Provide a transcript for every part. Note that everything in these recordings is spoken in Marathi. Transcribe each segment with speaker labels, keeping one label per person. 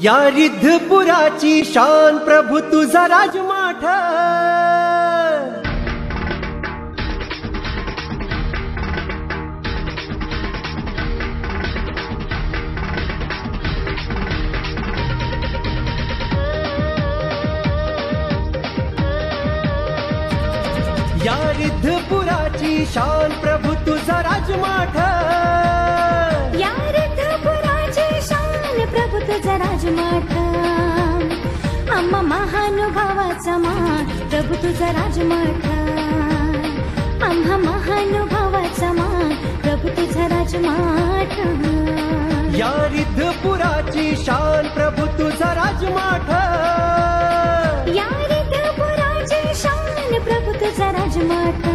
Speaker 1: या रिद्धपुराची शान प्रभू तुझा राजमाठ, या रिद्धपुराची शान प्रभू तुझा राजमाठ,
Speaker 2: या रिद्धपुराची शान प्रभू तुझा राजमाठ, आम्हा महानुभावाचा मान प्रभू तुझा राजमाठ, आम्हा महानुभावाचा मान प्रभू तुझा राजमाठ,
Speaker 1: या रिद्धपुराची शान प्रभू तुझा राजमाठ,
Speaker 2: या रिद्धपुराची शान प्रभू तुझा राजमाठ,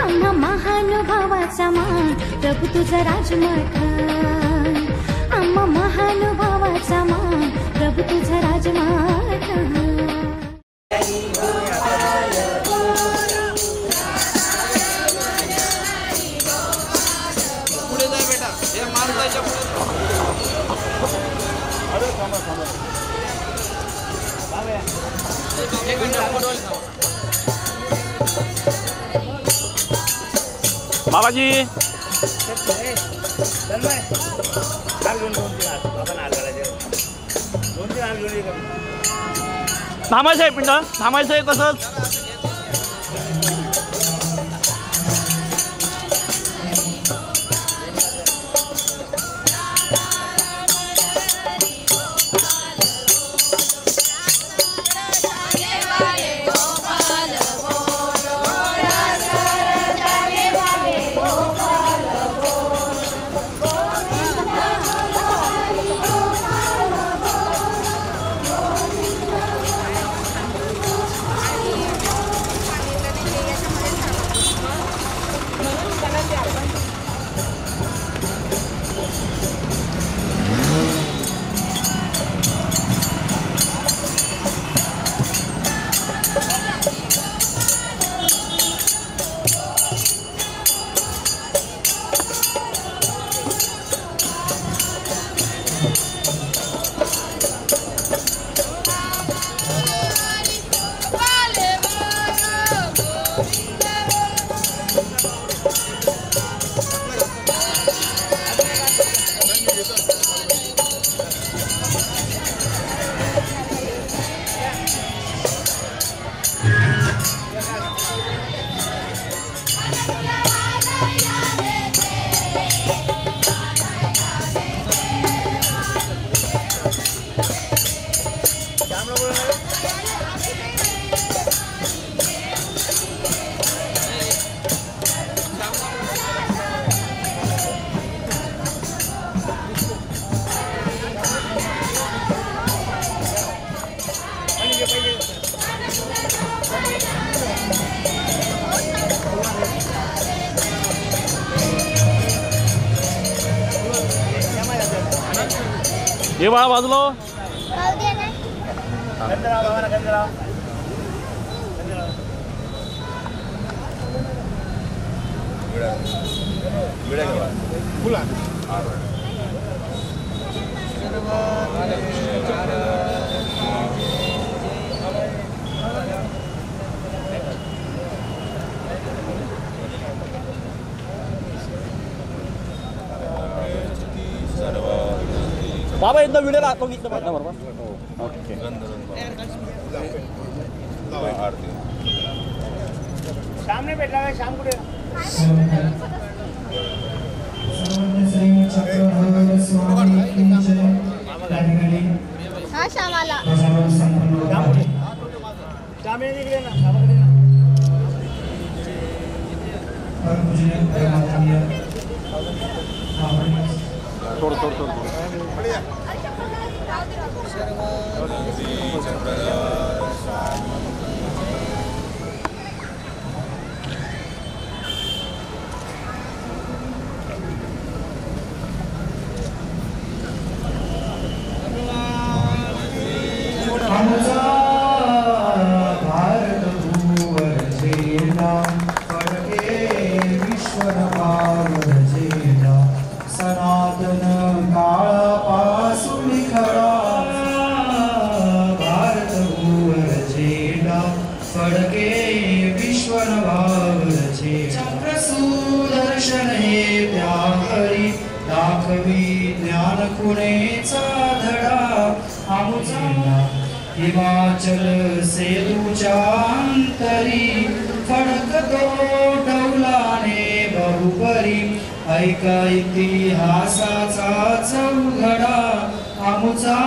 Speaker 2: आम्हा महानुभावाचा मान प्रभू तुझा राजमाठ, आम्हा महानुभावाचा मान प्रभू तुझा राजमाठ.
Speaker 3: पुढे जा बेटा, हे माणसाच्या पुढे. एक मिनिट
Speaker 4: बाबाजी थांबायचं आहे पिंडा, थांबायचं आहे तसंच. हे बाळा बाजूला बाबा एकदा व्हिडिओ लागतो की बरोबर. ओके सामने बैठा है शाम को
Speaker 2: हा श्यामाला
Speaker 3: निघले ना
Speaker 4: थोडं थोडं थोडं
Speaker 5: सनातन काळापासून खड़ा भारत भूवर झेंडा फडके विश्व नभावर झेंडा चक्र सुदर्शन हे त्याकरी दाखवी ज्ञान खुणेचा धडा आमुचा हिमाचल सेतूच्या अंतरी फडकतो डौलाने बहुपरी ऐका इतिहासाचा चौघडा आमुचा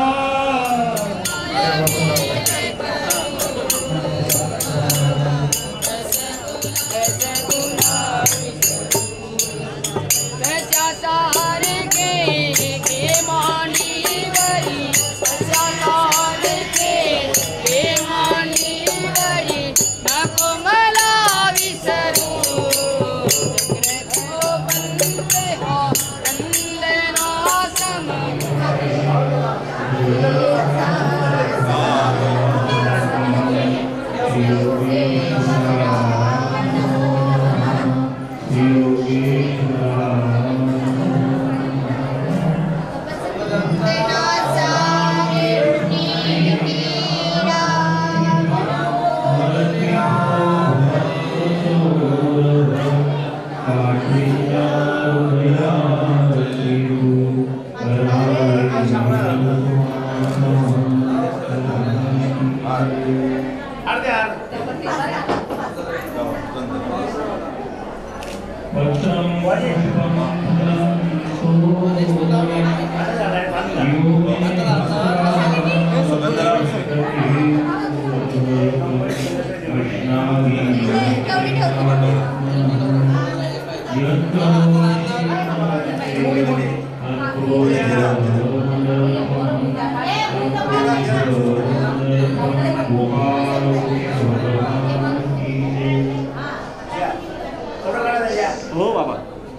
Speaker 4: हो बाबा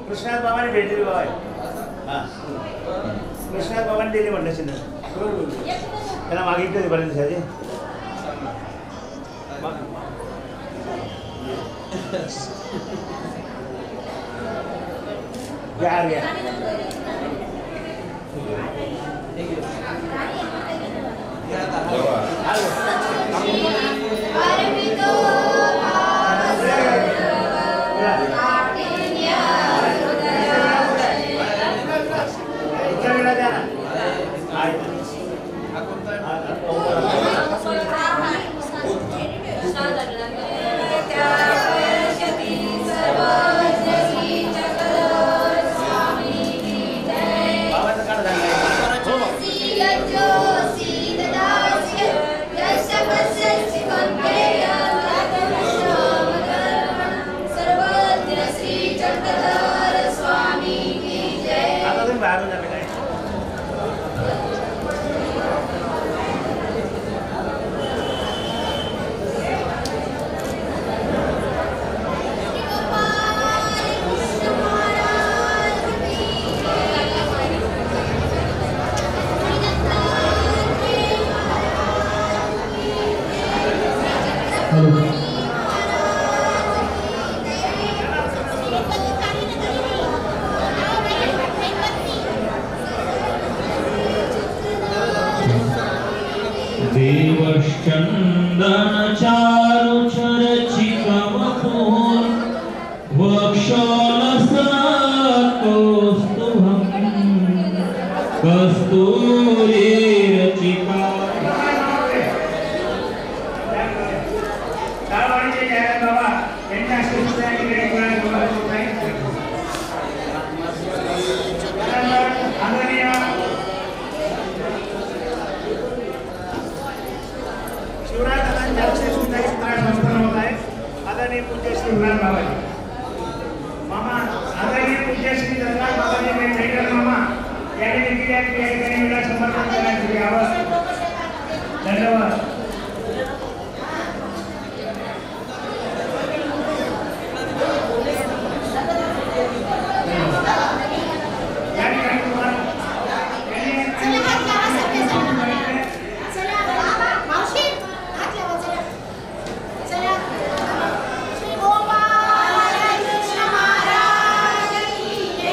Speaker 3: कृष्णात बाबाने भेट दिली बाबा हां कृष्णात बाबाने दिली म्हटलं चिन्ह त्याला मागितलं बऱ्याच दिवसाचे घ्या
Speaker 6: देवश्चंदन चारुचर चिकमपूर वक्षलसत्कौस्तुभं कस्तूरीरचिका
Speaker 3: आदरणीय पूज्य श्री बाबाजी मामा आदरणीय पूज्य श्री बाबाजी मामा याने देखील या ठिकाणी समर्पण करण्यासाठी यावं धन्यवाद
Speaker 2: Thank you.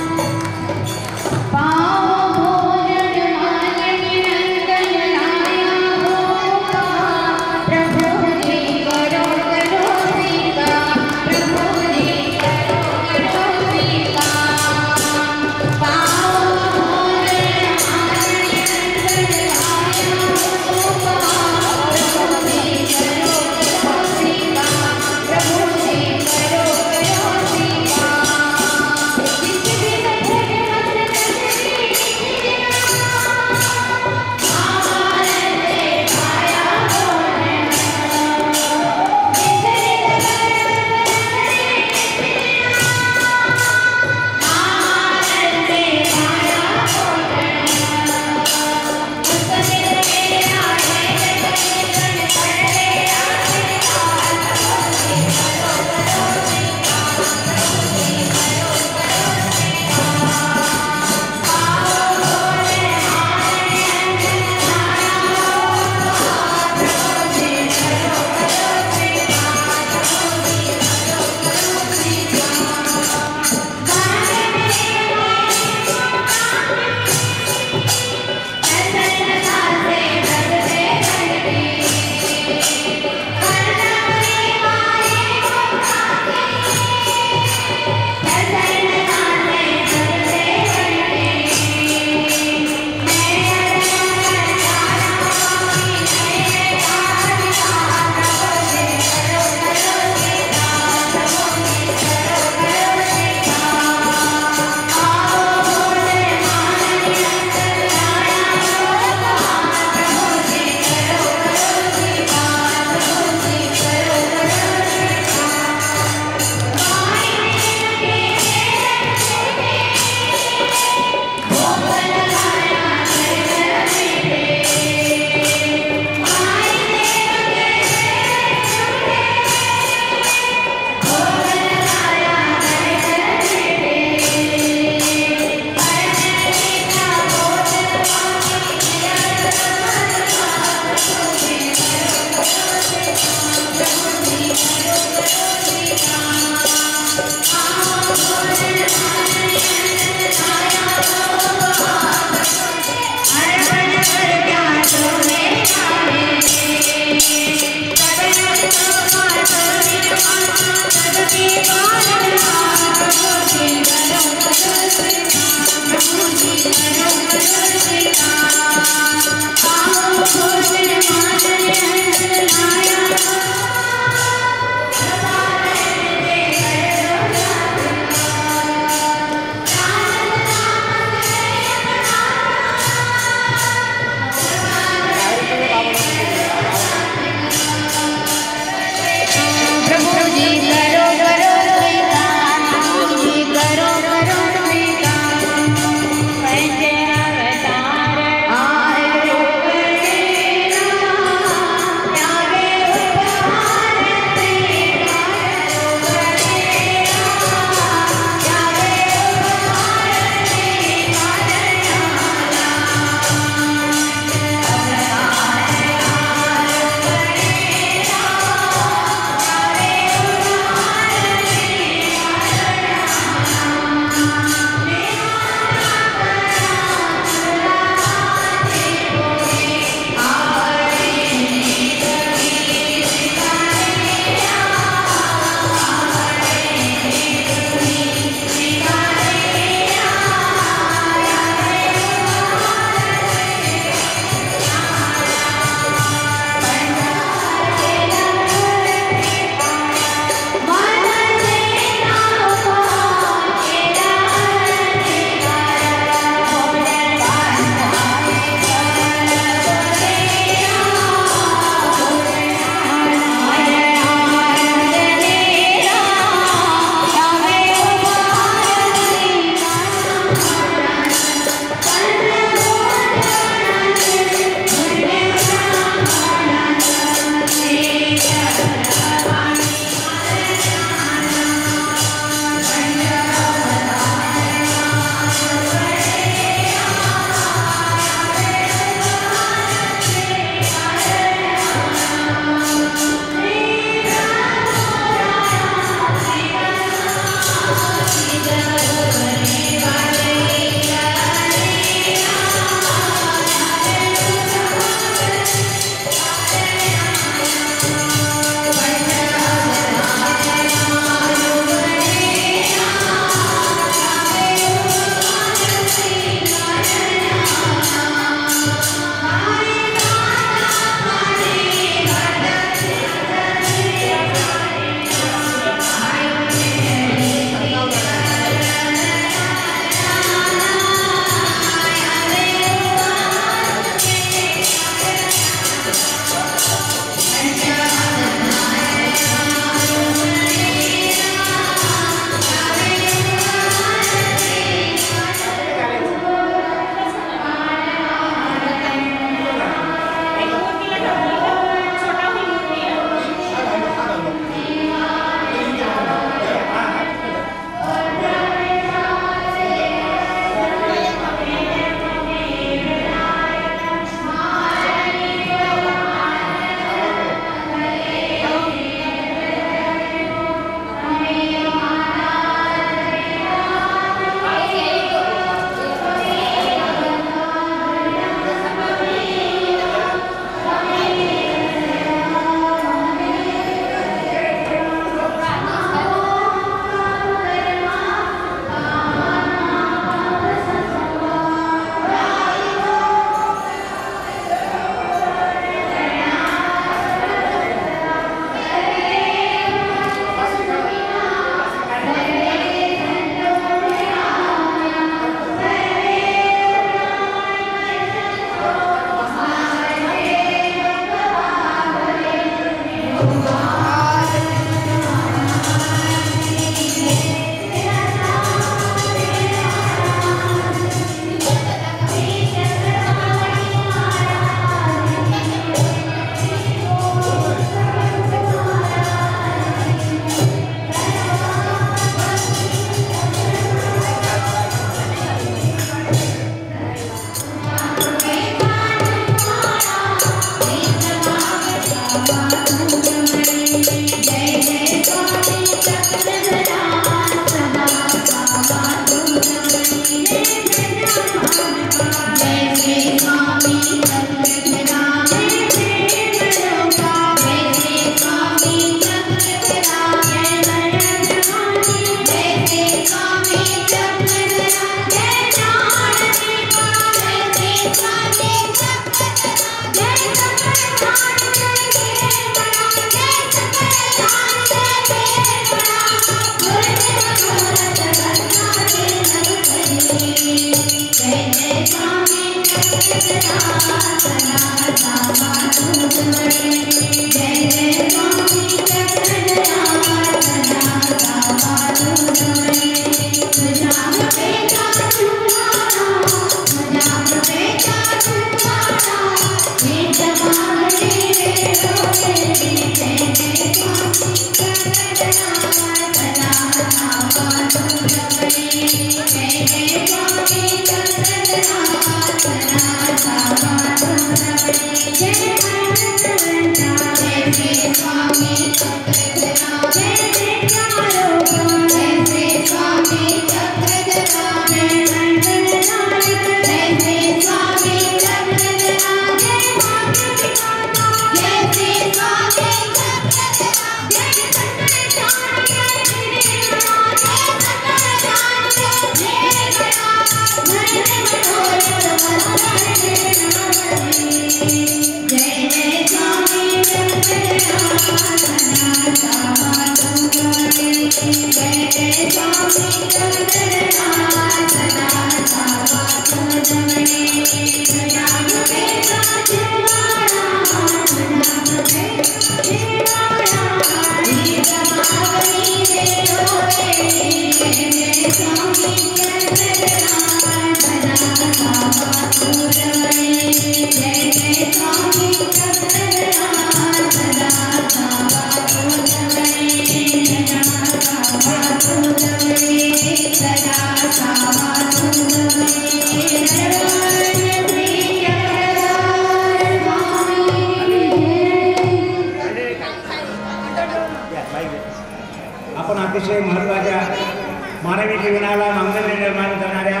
Speaker 3: मानवी जीवनाला मांगल्य निर्माण करणाऱ्या,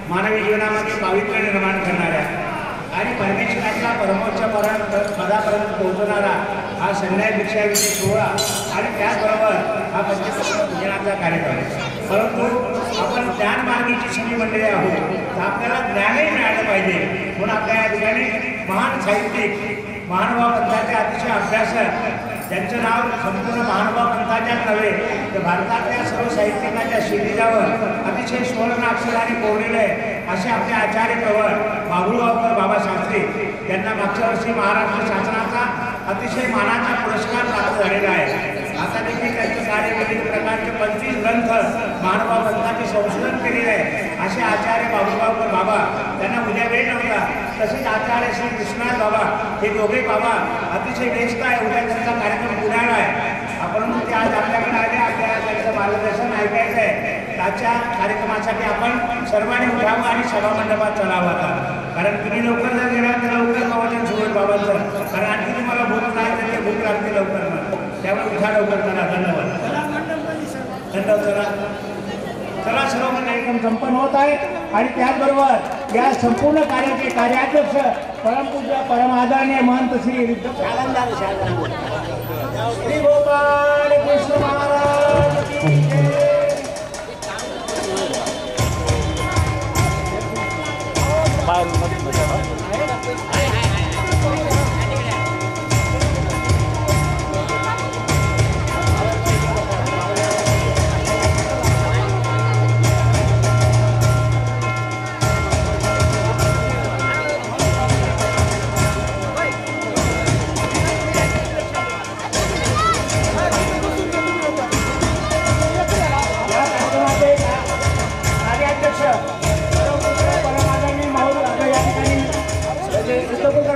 Speaker 3: मानवी जीवनामध्ये पावित्र्य निर्माण करणाऱ्या आणि परमेश्वराच्या परमोच्च पदापर्यंत पोहोचणारा हा संन्याय दीक्षाविषयी सोहळा आणि त्याचबरोबर हा पंचतत्व पूजनाचा कार्यक्रम आहे. परंतु आपण ज्ञानमार्गीची सगळी मंडळी आहोत, तर आपल्याला ज्ञानही मिळालं पाहिजे म्हणून आपल्या या ठिकाणी महान साहित्यिक, महानुभाव पंथाचे अतिशय अभ्यासक, ज्यांचं नाव संपूर्ण महानुभाव पंथाच्याच नव्हे तर भारतातल्या सर्व साहित्यिकांच्या शिरीजावर अतिशय सुवर्ण अक्षराने कोरलेलं आहे असे आपले आचार्य प्रवर बाबुळगावकर बाबा शास्त्री यांना मागच्या वर्षी महाराष्ट्र शासनाचा अतिशय मानाचा पुरस्कार प्राप्त झालेला आहे. आता देखील त्यांचं कार्य विविध प्रकारचे 25 ग्रंथ महानुभाव पंथाचे संशोधन केलेले आहे असे आचार्य बाबुळगावकर बाबा, त्यांना उद्या वेळ नव्हता. तसेच आचार्य श्री कृष्णनाथ बाबा, हे दोघे बाबा अतिशय व्यस्त आहे. उद्या त्यांचा कार्यक्रम पुण्याला आहे. आपण ते आज आपल्याकडे आले, आपल्याला त्यांचं मार्गदर्शन ऐकायचं आहे. त्याच्या कार्यक्रमासाठी आपण सर्वांनी उठावं आणि सभामंडपात चलावं आता. कारण तुम्ही लवकर जर गेला तर लवकर प्रवचन सुरू बाबांचं, कारण आणखी तुम्हाला भूक लागते ते भूक लागते लवकर मग, त्यामुळे उठा लवकर करा. धन्यवाद. धन्यवाद. चला सर्व कार्यक्रम संपन्न होत आहे आणि त्याचबरोबर या संपूर्ण कार्याचे कार्याध्यक्ष परमपूज्य परमादरणीय महंत श्री श्री गोपाल कृष्ण महाराज की जय.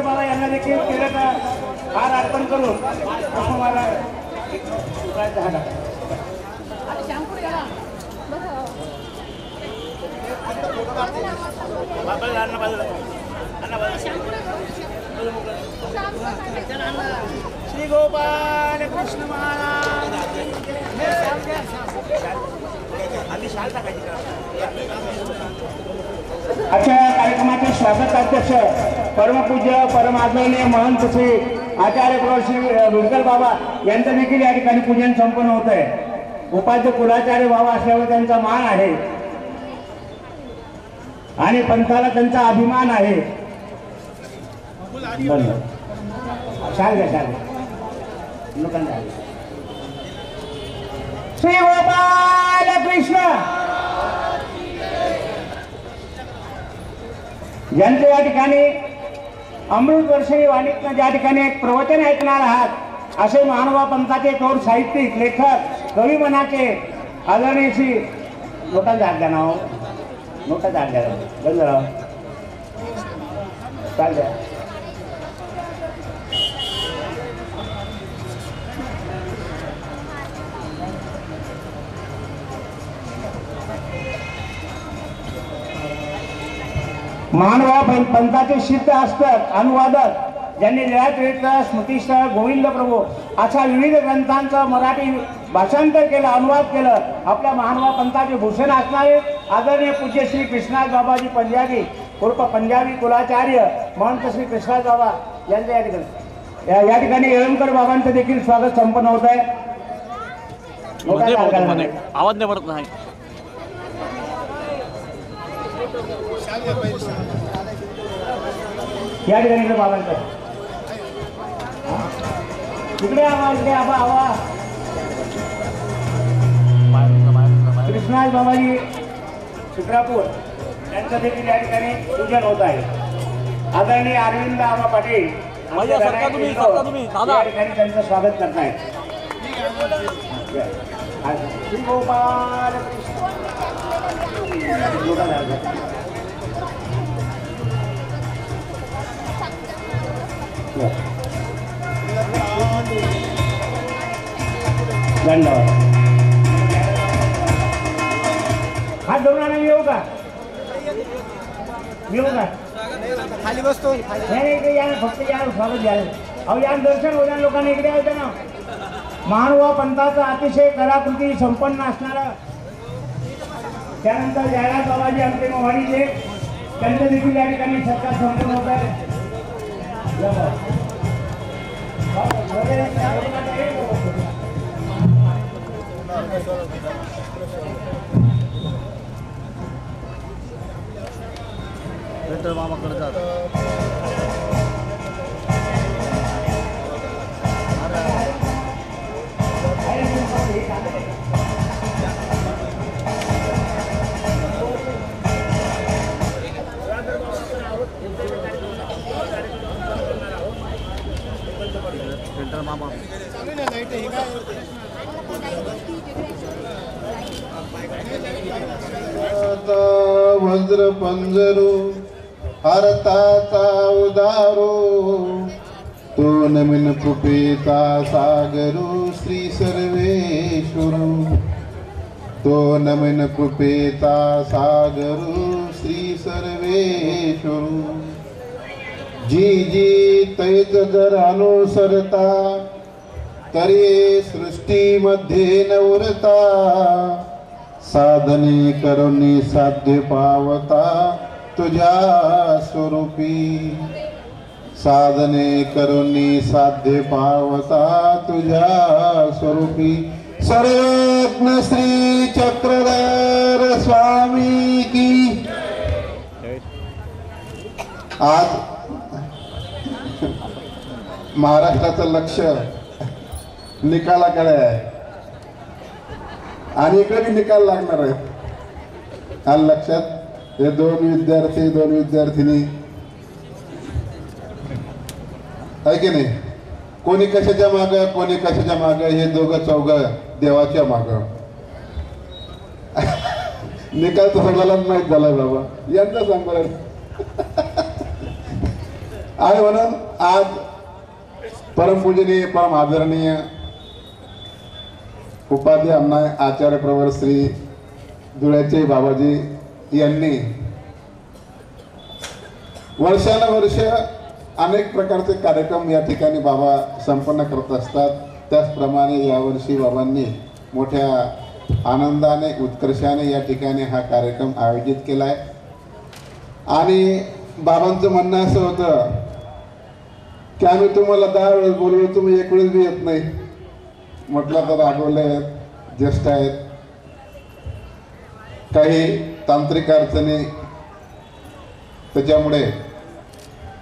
Speaker 3: बाबा यांना देखील हार अर्पण करून मला श्री गोपाल कृष्ण महाराज आजच्या कार्यक्रमाचे स्वागत अध्यक्ष परमपूज्य परमादरणीय महंत श्री आचार्य प्रवर श्री विठ्ठल बाबा यांचं देखील या ठिकाणी पूजन संपन्न होत आहे. उपाध्य कुलाचार्य बाबा असल्यावर त्यांचा मान आहे आणि पंथाला त्यांचा अभिमान आहे. श्री गोपाल कृष्ण ज्यांचं या ठिकाणी अमृत वर्षी वाणीतनं ज्या ठिकाणी एक प्रवचन ऐकणार आहात असे महानुभाव पंथाचे थोर साहित्यिक, लेखक, कवी मनाचे आदरणीय श्री मोठा आज्ञा नाव मोठा आज्ञा बंद चालतं. महानुभाव पंथाचे सिद्ध असतात अनुवादक ज्यांनी लीळाचरित्र, स्मृतिस्थळ, गोविंद प्रभू अशा विविध ग्रंथांचं मराठी भाषांतर केलं, अनुवाद केलं. आपल्या महानुभाव पंथाचे भूषण असणारे आदरणीय पूज्य श्री कृष्णनाथ बाबाजी पंजाबी उर्फ पंजाबी कुलाचार्य महंत श्री कृष्णनाथ बाबा यांचं या ठिकाणी येळंकर बाबांचं देखील स्वागत संपन्न होत आहे.
Speaker 4: आवाज नाही पडत नाही.
Speaker 3: या ठिकाणी बाबांचं इकडे आवाज इकडे आवाज कृष्णनाथ बाबाजी चित्रापूर यांचं देखील या ठिकाणी पूजन होत आहे. आदरणीय अरविंद आबा पाटील या ठिकाणी त्यांचं स्वागत करतायत. श्री गोपाल धन्यवाद. हात धरून आणा. येऊ का खाली बसतो. नाही इकडे या फक्त या स्वागत घ्या. अहो या दर्शन होत्या लोकांना इकडे यायचं ना. महानुभाव पंथाचा अतिशय कलाकृती संपन्न असणारा त्यानंतर जयराज बाबाजी आमचे मोहाडीचे त्यांचं देखील या ठिकाणी सत्कार संपन्न होत आहे.
Speaker 4: मामाकडे जात मामा
Speaker 7: वज्र पंजरो हरताचा उदारो तो नमिन कृपेचा सागरो श्री सर्वेश्वरो तो नमिन कृपेचा सागरो श्री सर्वेश्वरो जी जी तैत जर अनुसरता तरी सृष्टीमध्ये नवरता साधने करुणी साध्य पावता तुझ्या स्वरूपी साधने करुणी साध्य पावता तुझ्या स्वरूपी सर्वज्ञ श्री चक्रधर स्वामी की आज महाराष्ट्राचं लक्ष निकालाकडे आहे आणि इकडे बी निकाल लागणार आहे. आलं लक्षात? हे दोन विद्यार्थिनी आहे की नाही? कोणी कशाच्या मागं कोणी कशाच्या मागं, हे दोघं चौघं देवाच्या मागं. निकाल तर सगळ्यालाच माहीत झालाय बाबा. यांना सांग बरं. आहे म्हणून आज परमपूजनीय परम आदरणीय उपाध्याय अण्णा आचार्य प्रवर श्री धुळ्याचे बाबाजी यांनी वर्षानुवर्ष अनेक प्रकारचे कार्यक्रम या ठिकाणी बाबा संपन्न करत असतात. त्याचप्रमाणे यावर्षी बाबांनी मोठ्या आनंदाने उत्कर्षाने या ठिकाणी हा कार्यक्रम आयोजित केला आहे. आणि बाबांचं म्हणणं असं होतं की आम्ही तुम्हाला 10 वेळेस बोलवलं, तुम्ही एक वेळेस बी येत नाही. म्हटलं तर रागवले आहेत, ज्येष्ठ आहेत, काही तांत्रिक अडचणी, त्याच्यामुळे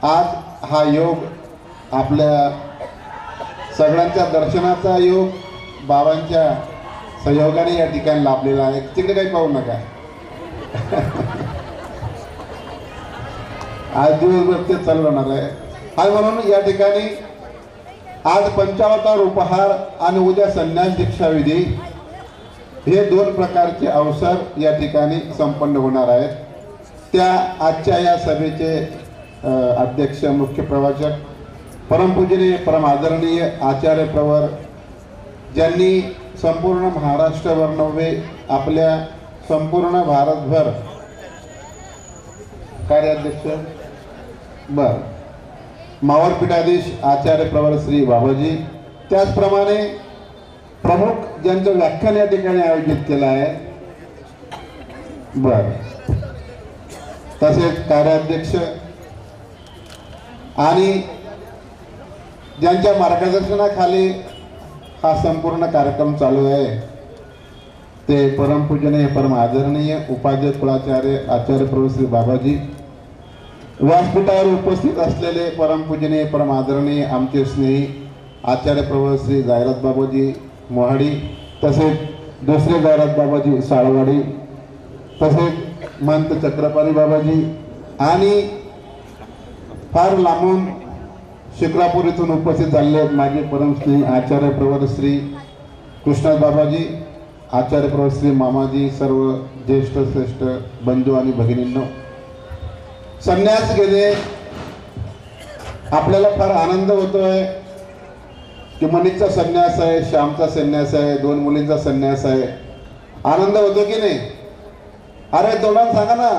Speaker 7: आज हा योग आपल्या सगळ्यांच्या दर्शनाचा योग बाबांच्या सहयोगाने या ठिकाणी लाभलेला आहे. तिकडे काही पाहू नका. आज दिवसभर ते चालू राहणार आहे. आणि म्हणून या ठिकाणी आज पंचावतार उपहार आणि उद्या संन्यास दीक्षाविधी हे 2 प्रकारचे अवसर या ठिकाणी संपन्न होणार आहेत. त्या आजच्या या सभेचे अध्यक्ष मुख्य प्रवचक परमपूजनीय परम आदरणीय आचार्य प्रवर, ज्यांनी संपूर्ण महाराष्ट्रभर नव्हे आपल्या संपूर्ण भारतभर कार्याध्यक्ष मावळ पीठाधीश आचार्य प्रवर श्री बाबाजी, त्याचप्रमाणे प्रमुख ज्यांचं व्याख्यान या ठिकाणी आयोजित केलं आहे तसेच कार्याध्यक्ष आणि ज्यांच्या मार्गदर्शनाखाली हा संपूर्ण कार्यक्रम चालू आहे ते परमपूजनीय परम आदरणीय उपाध्याय कुलाचार्य आचार्य प्रवर श्री बाबाजी, व्यासपीठावर उपस्थित असलेले परमपूजनीय परम आदरणीय आमचे स्नेही आचार्य प्रवर श्री जायराज बाबाजी मोहाडी, तसेच दुसरे जायराज बाबाजी साळवाडी, तसेच महंत चक्रपाली बाबाजी आणि फार लांबून शिक्रापूर इथून उपस्थित झालेले आहेत माझे परमस्नेही आचार्य प्रवर श्री कृष्णदास बाबाजी, आचार्य प्रवर श्री मामाजी, सर्व ज्येष्ठ श्रेष्ठ बंधू आणि भगिनींनो, संन्यास घेणे आपल्याला फार आनंद होतोय की मनीचा संन्यास आहे, श्यामचा संन्यास आहे, 2 मुलींचा संन्यास आहे. आनंद होतो की नाही? अरे तोंडाने सांगा ना.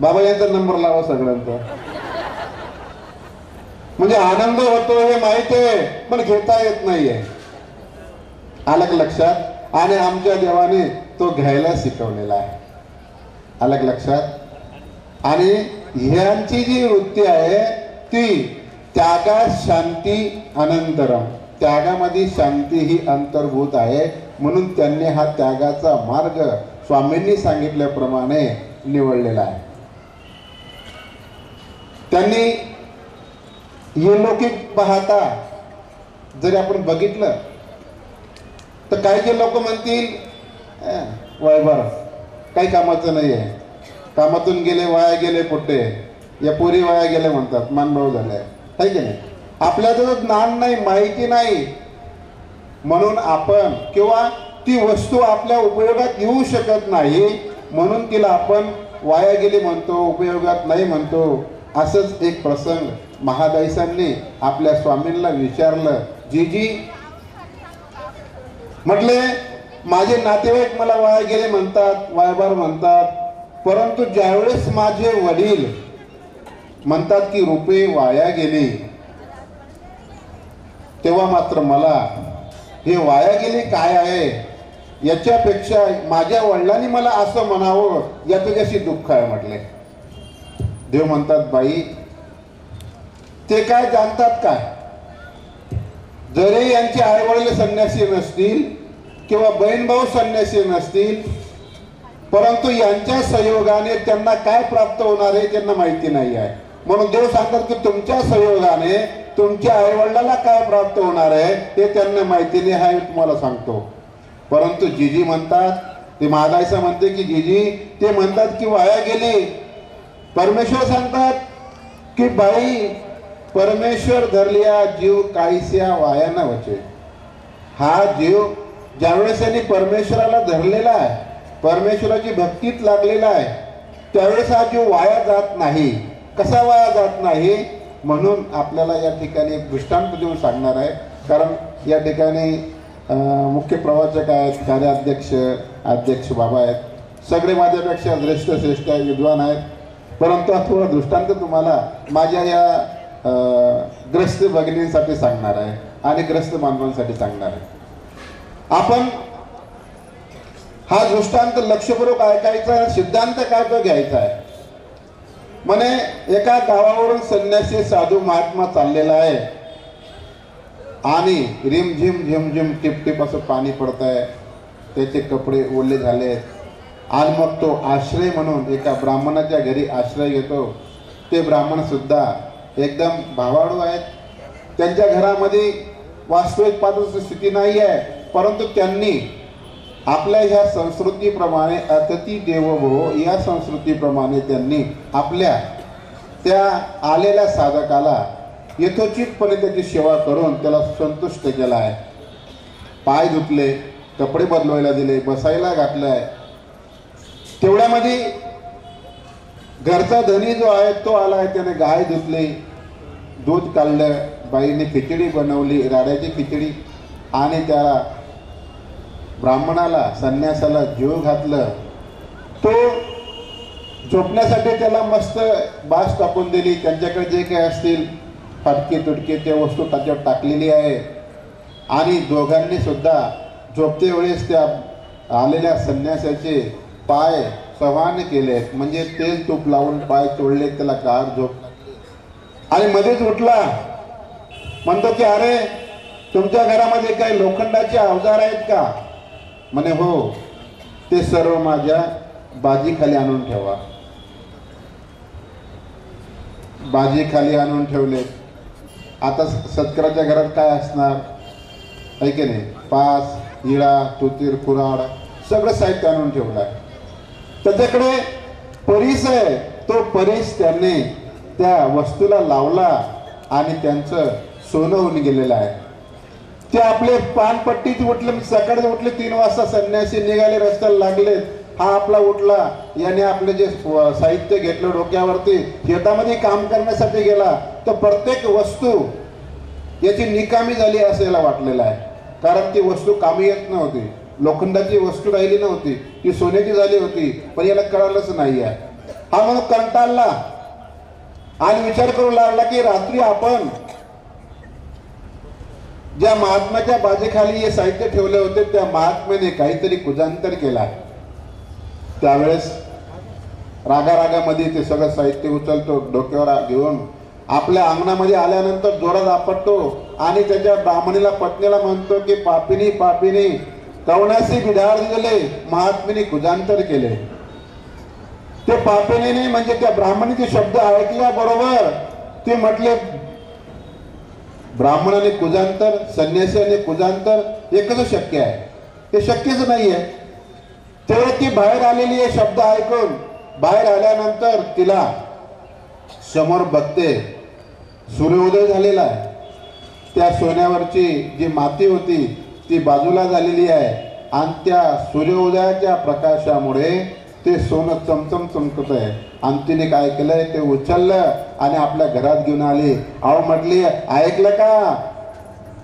Speaker 7: बाबा यांचा नंबर लावा सगळ्यांचा. म्हणजे आनंद होतो हे माहिती आहे पण घेता येत नाहीये. आलं लक्षात? आणि आमच्या देवाने तो घ्यायला शिकवलेला आहे. अलग लक्षात. आणि ह्यांची जी वृत्ती आहे ती त्यागात शांती अनंतरम, त्यागामध्ये शांती ही अंतर्भूत आहे. म्हणून त्यांनी हा त्यागाचा मार्ग स्वामींनी सांगितल्याप्रमाणे निवडलेला आहे. त्यांनी हे लौकिक पाहता जरी आपण बघितलं तर काही जे लोक म्हणतील वयभर काही कामाचं नाही आहे, कामातून गेले वाया गेले पोटे, या पोरी वाया गेले म्हणतात, मानभाव झाले आहे की नाही. आपल्याला ज्ञान नाही, माहिती नाही, म्हणून आपण किंवा ती वस्तू आपल्या उपयोगात येऊ शकत नाही म्हणून तिला आपण वाया गेली म्हणतो, उपयोगात नाही म्हणतो. असंच एक प्रसंग महादाईसांनी आपल्या स्वामींना विचारलं. जीजी म्हटले माझे नातेवाईक मला वाया गेले म्हणतात, वायबार म्हणतात, परंतु ज्यावेळेस माझे वडील म्हणतात की रुपये वाया गेले तेव्हा मात्र मला हे वाया गेले काय आहे याच्यापेक्षा माझ्या वडिलांनी मला असं म्हणावं याचं जशी दुःख आहे म्हटले. देव म्हणतात बाई ते काय जाणतात काय, जरी यांचे आई वडील संन्यासी नसतील किंवा बहीण भाऊ संन्यासी नसतील, परंतु यांच्या संयोगाने त्यांना काय प्राप्त होणार आहे त्यांना माहिती नाही आहे. म्हणून देव सांगतात की तुमच्या संयोगाने तुमच्या आई वडिलांना काय प्राप्त होणार आहे ते त्यांना माहिती नाही आहे, तुम्हाला सांगतो. परंतु जीजी म्हणतात, ते महादाईसा म्हणते की जीजी ते म्हणतात की वाया गेले. परमेश्वर सांगतात की बाई परमेश्वर धरलिया जीव काहीस्या वाया न वचे. हा जीव ज्यावेळेस त्यांनी परमेश्वराला धरलेला आहे, परमेश्वराची भक्तीत लागलेला आहे, त्यावेळेस हा जीव वाया जात नाही. कसा वाया जात नाही म्हणून आपल्याला या ठिकाणी एक दृष्टांत देऊन सांगणार आहे. कारण या ठिकाणी मुख्य प्रवाचक आहेत, कार्याध्यक्ष अध्यक्ष बाबा आहेत, सगळे माझ्यापेक्षा श्रेष्ठ विद्वान आहेत. परंतु हा थोडा दृष्टांत तुम्हाला माझ्या या ग्रस्त भगिनींसाठी सांगणार आहे आणि ग्रस्त मानवांसाठी सांगणार आहे. आपण हा दृष्टांत लक्षपूर्वक ऐकायचा आहे, सिद्धांत काय तो घ्यायचा आहे. म्हणे एका गावावरून संन्यासी साधू महात्मा चाललेला आहे आणि रिमझिम झिमझिम टिपटिप असं पाणी पडत आहे, त्याचे कपडे ओले झाले आणि मग तो आश्रय म्हणून एका ब्राह्मणाच्या घरी आश्रय घेतो. ते ब्राह्मण सुद्धा एकदम भावाडू आहेत, त्यांच्या घरामध्ये वास्तविक पात्राची स्थिती नाही आहे, परंतु त्यांनी आपल्या ह्या संस्कृतीप्रमाणे अतिथी देवो भव या संस्कृतीप्रमाणे त्यांनी आपल्या त्या आलेल्या साधकाला यथोचितपणे त्याची सेवा करून त्याला संतुष्ट केला आहे. पाय धुतले, कपडे बदलवायला दिले, बसायला घातलं आहे. तेवढ्यामध्ये घरचा धनी जो आहे तो आला आहे, त्याने गाय धुतली, दूध काढलं, बाईने खिचडी बनवली, राड्याची खिचडी, आणि त्या ब्राह्मणाला संन्यासाला जीव घातलं. तो झोपण्यासाठी त्याला मस्त बास टाकून दिली, त्यांच्याकडे जे काही असतील फाटके तुटके त्या वस्तू त्याच्यावर टाकलेली आहे. आणि दोघांनी सुद्धा झोपते वेळेस त्या आलेल्या संन्यासाचे पाय सवान केले, म्हणजे तेल तूप लावून पाय तोडले, त्याला गार झोप लागली. आणि मध्येच उठला, म्हणतो की अरे तुमच्या घरामध्ये काही लोखंडाचे अवजार आहेत का? म्हणे हो, ते सर्व माझ्या बाजीखाली आणून ठेवा. बाजीखाली आणून ठेवले. आता सत्काराच्या घरात काय असणार आहे की नाही, पास, हिळा, तुतीर, कुऱ्हाड सगळं साहित्य आणून ठेवलं आहे. त्याच्याकडे परीस आहे, तो परीस त्यांनी त्या वस्तूला लावला आणि त्यांचं सोनं होऊन गेलेलं आहे. ते आपले पानपट्टीत उठले, सकाळी उठले 3 वाजता संन्यासी निघाले, रस्त्याला लागले. हा आपला उठला, याने आपले जे साहित्य घेतलं डोक्यावरती, शेतामध्ये काम करण्यासाठी गेला, तर प्रत्येक वस्तू याची निकामी झाली असायला वाटलेलं आहे. कारण ती वस्तू कामी येत नव्हती, लोखंडाची वस्तू राहिली नव्हती, ती सोन्याची झाली होती, पण याला कळालंच नाही आहे. हा म्हणून कंटाळला आणि विचार करू लागला की रात्री आपण ज्या महात्म्याच्या बाजेखाली हे साहित्य ठेवले होते त्या महात्म्याने काहीतरी कुजांतर केला. त्यावेळेस रागारागामध्ये ते सगळं साहित्य उचलतो, डोक्यावर घेऊन आपल्या अंगणामध्ये आल्यानंतर जोरात आपटतो आणि त्याच्या ब्राह्मणीला पत्नीला म्हणतो की पापिनी पापिनी कवनासी बिडार दिले, महात्मीने कुजांतर केले. ते पापिनीने म्हणजे त्या ब्राह्मणीचे शब्द ऐकल्याबरोबर ते म्हटले, ब्राह्मणाने कुजांतर, संन्यासाने कुजांतर हे कसं शक्य आहे? ते शक्यच नाहीये. तेव्हा ती बाहेर आलेली आहे शब्द ऐकून. बाहेर आल्यानंतर तिला समोर बघते, सूर्योदय झालेला आहे. त्या सोन्यावरची जी माती होती ती बाजूला झालेली आहे आणि त्या सूर्योदयाच्या प्रकाशामुळे ते सोनं चमचम चमकत आहे. आणि तिने काय केलंय, ते उचललं आणि आपल्या घरात घेऊन आली. अहो म्हटली, ऐकलं का?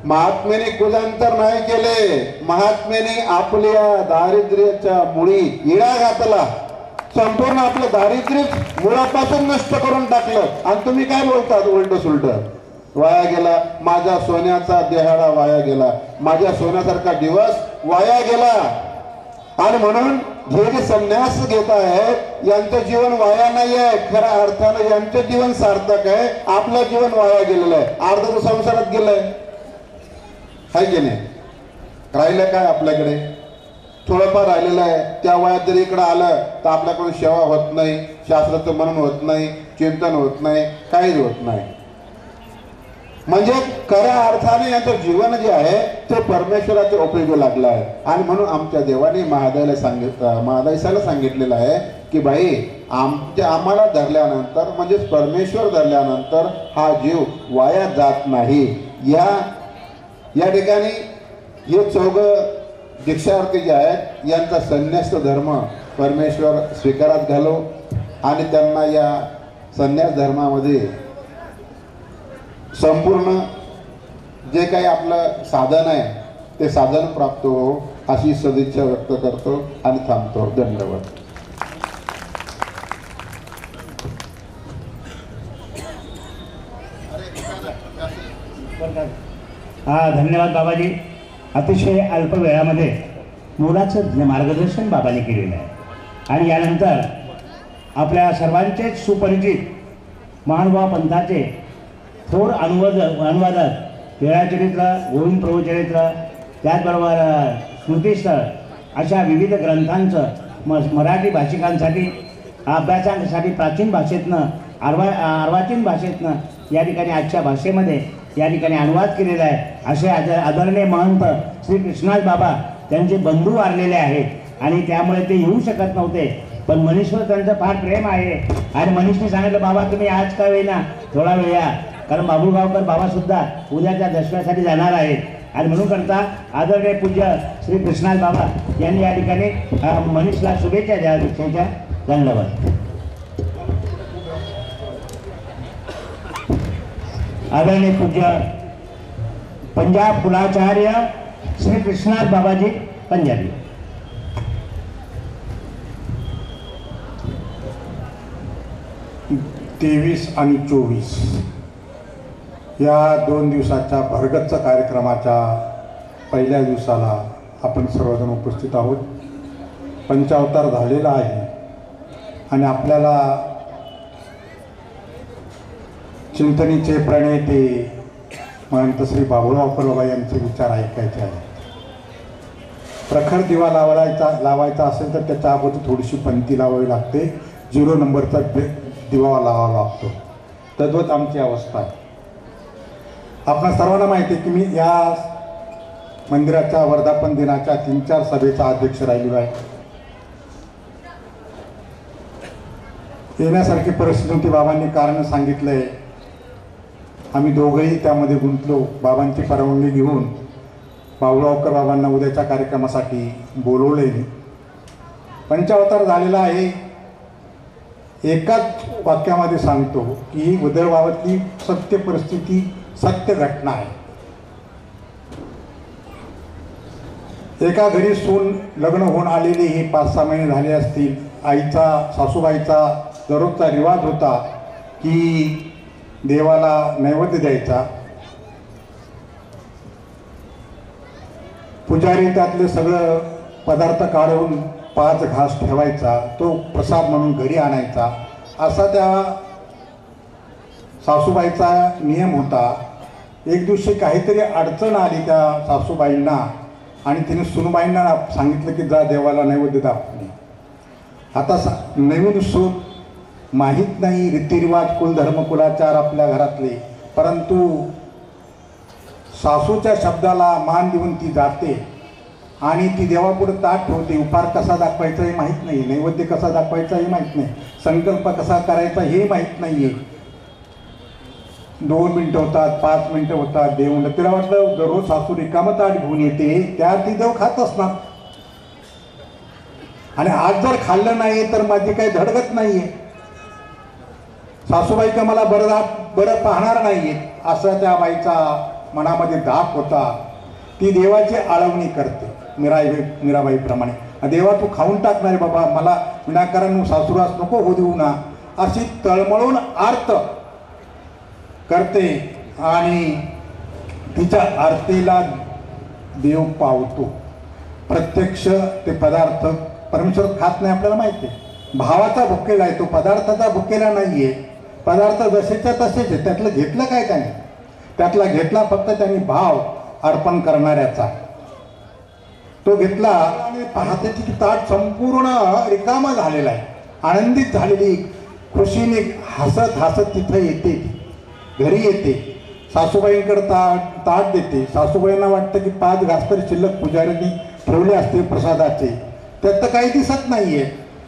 Speaker 7: महात्मेने कुजांतर नाही केले, महात्मेने आपल्या दारिद्र्याच्या मुळी इळा घातला. संपूर्ण आपलं दारिद्र्य मुळापासून नष्ट करून टाकलं. आणि तुम्ही काय बोलतात उलट सुलट? वाया गेला माझा सोन्याचा देहाडा, वाया गेला माझ्या सोन्यासारखा दिवस वाया गेला. आणि म्हणून हे जे संन्यास घेत आहेत यांचं जीवन वाया नाही आहे. खऱ्या अर्थानं यांचं जीवन सार्थक आहे. आपलं जीवन वाया गेलेलं आहे, अर्ध तर संसारात गेलंय. आहे की नाही? राहिलं काय आपल्याकडे? थोडंफार राहिलेलं आहे. त्या वयात जर इकडं आलं तर आपल्याकडून सेवा होत नाही, शास्त्राचं मनन होत नाही, चिंतन होत नाही, काहीच होत नाही. म्हणजे खऱ्या अर्थाने यांचं जीवन जे आहे ते परमेश्वराच्या उपयोगी लागलं आहे. आणि म्हणून आमच्या देवाने महादायसाला सांगितलेलं आहे की बाई आम्हाला धरल्यानंतर म्हणजे परमेश्वर धरल्यानंतर हा जीव वाया जात नाही. या ठिकाणी हे चौघं दीक्षार्थी जे आहेत यांचा संन्यास धर्म परमेश्वर स्वीकारात घालो आणि त्यांना या संन्यास धर्मामध्ये संपूर्ण जे काही आपलं साधन आहे ते साधन प्राप्त हो अशी सदिच्छा व्यक्त करतो आणि थांबतो. धन्यवाद.
Speaker 3: धन्यवाद बाबाजी. अतिशय अल्प वेळामध्ये मोलाचं मार्गदर्शन बाबांनी केलेलं आहे. आणि यानंतर आपल्या सर्वांचेच सुपरिचित महानुभाव पंथाचे थोर अनुवादक लीळाचरित्र, गोविंद प्रभूचरित्र, त्याचबरोबर स्मृतीस्थळ अशा विविध ग्रंथांचं मराठी भाषिकांसाठी अभ्यासासाठी प्राचीन भाषेतनं अर्वाचीन भाषेतनं या ठिकाणी आजच्या भाषेमध्ये या ठिकाणी अनुवाद केलेला आहे. असे आदरणीय महंत श्री कृष्णाज बाबा त्यांचे बंधू वारलेले आहेत आणि त्यामुळे ते येऊ शकत नव्हते. पण मनीषवर त्यांचं फार प्रेम आहे आणि मनीषने सांगितलं, बाबा तुम्ही आज का वेळेना थोडा वेळ या, कारण बाबुळगावकर बाबासुद्धा उद्याच्या दर्शनासाठी जाणार आहेत. आणि म्हणून करता आदरणीय पूज्य श्री कृष्णाज बाबा यांनी या ठिकाणी मनीषला शुभेच्छा द्या. दीक्षेच्या धन्यवाद. आदरणीय पूज्य पंजाब कुलाचार्य श्री कृष्णाज बाबाजी पंजाबी.
Speaker 8: तेवीस आणि 24 या 2 दिवसाच्या भरगच्च कार्यक्रमाच्या पहिल्या दिवसाला आपण सर्वजण उपस्थित आहोत. पंचावतार झालेला आहे आणि आपल्याला चिंतनीचे प्रणेते महंत श्री बाबुळगावकर बाबा यांचे विचार ऐकायचे आहेत. प्रखर दिवा लावायचा असेल तर त्याच्या अगोदर थोडीशी पंथी लावावी लागते. 0 नंबरचा दिवा लावावा लागतो. तद्वत आमची अवस्था आहे. आपणा सर्वांना माहिती आहे की मी या मंदिराच्या वर्धापन दिनाच्या 3-4 सभेचा अध्यक्ष राहिलेलो आहे. येण्यासारखी परिस्थिती होती. बाबांनी कारण सांगितलंय, आम्ही दोघंही त्यामध्ये गुंतलो. बाबांची परवानगी घेऊन बाबुळगावकर बाबांना उद्याच्या कार्यक्रमासाठी बोलवले. पंचावतार झालेला आहे. एकाच वाक्यामध्ये सांगतो की ही विदर्भातली सत्य परिस्थिती, सत्य घटना आहे. एका घरी सून लग्न होऊन आलेली ही 5-6 महिने झाले असतील. सासूबाईचा दररोजचा रिवाज होता की देवाला नैवेद्य द्यायचा. पुजारी त्यातले सगळं पदार्थ काढून 5 घास ठेवायचा, तो प्रसाद म्हणून घरी आणायचा, असा त्या सासूबाईचा नियम होता. एक दिवशी काहीतरी अडचण आली त्या सासूबाईंना आणि तिने सुनबाईंना सांगितलं की जा देवाला नैवेद्य दाखवणे. आता नवीन सून माहीत नाही रीतिरिवाज कुलधर्म कुलाचार आपल्या घरातले, परंतु सासूच्या शब्दाला मान देऊन ती जाते आणि ती देवापुढे ताट ठेवते. उपहार कसा दाखवायचा हे माहीत नाही, नैवेद्य कसा दाखवायचा हे माहीत नाही, संकल्प कसा करायचा हे माहीत नाही आहे. 2 मिनटं होतात, 5 मिनटं होतात, देव तिला वाटलं दररोज सासू रिकामं ताट घेऊन येते, त्या ती देव खात असणार आणि आज जर खाल्लं नाही तर माझी काही धडगत नाही आहे, सासूबाई का मला बरं पाहणार नाही आहे, असा त्या बाईचा मनामध्ये धाक होता. ती देवाची आळवणी करते मीराबाईप्रमाणे. देवा तू खाऊन टाकणार बाबा, मला विनाकारण सासूरास नको होऊ देऊ ना, अशी तळमळून आर्त करते आणि तिच्या आरतीला देव पावतो. प्रत्यक्ष ते पदार्थ परमेश्वर खात नाही आपल्याला माहिती आहे, भावाचा भुकेला आहे तो, पदार्थाचा भुकेला नाही आहे. पदार्थ जसेच्या तसेच आहे, त्यातलं घेतलं काय त्याने, त्यातला घेतला फक्त त्यांनी भाव अर्पण करणाऱ्याचा, तो घेतला आणि पाहते की ताट संपूर्ण रिकामा झालेला आहे. आनंदित झालेली खुशीने हसत हसत तिथं येते, घरी येते, सासूबाईंकडे ताट देते. सासूबाईंना वाटतं की 5 घास तरी शिल्लक पुजाऱ्यांनी ठेवले असते प्रसादाचे, त्यात तर काही दिसत नाहीये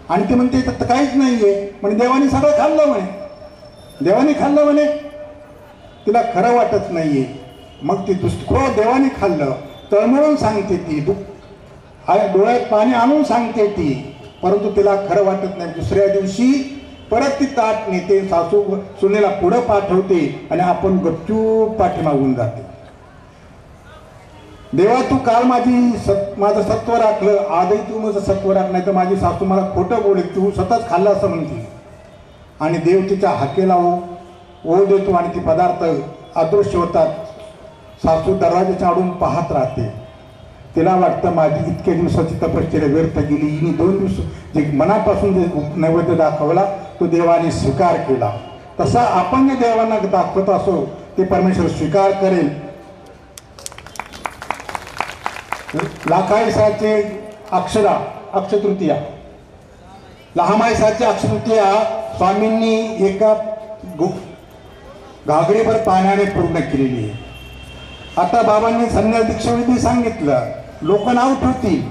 Speaker 8: आणि ती म्हणते त्यात काहीच नाहीये म्हणजे देवाने सगळं खाल्लं म्हणे, देवाने खाल्लं म्हणे. तिला खरं वाटत नाहीये. मग ती देवाने खाल्लं तळमळून सांगते ती, डोळ्यात पाणी आणून सांगते ती, परंतु तिला खरं वाटत नाही. दुसऱ्या दिवशी परत ती ताट नेते, सासू सुनेला पुढं पाठवते आणि आपण गपचूप पाठीमागून जाते. देवा तू काल माझं सत्व राखलं, आजही तू माझं सत्व राख, नाही तर माझी सासू मला खोटं बोलेल, तू सतत खाल्लं असं म्हणते. आणि देव तिच्या हाकेला ओढ देतो आणि ती पदार्थ अदृश्य होतात. सासू दरवाजाच्या आडून पाहत राहते. तिला वाटतं माझी इतक्या दिवसाची तपश्चर्या व्यर्थ गेली. हिने 2 दिवस जे मनापासून जे नैवेद्य दाखवला तो देवाने स्वीकार केला. तसा आपण जे देवांना दाखवत असो ते परमेश्वर स्वीकार करेल. लाखायसाचे अक्षतृतीया, लहामायसाची अक्षतृतीया स्वामींनी एका घागरीभर पाण्याने पूर्ण केलेली आहे. आता बाबांनी संन्यास दीक्षाविधी सांगितलं, लोक नाव ठेवतील,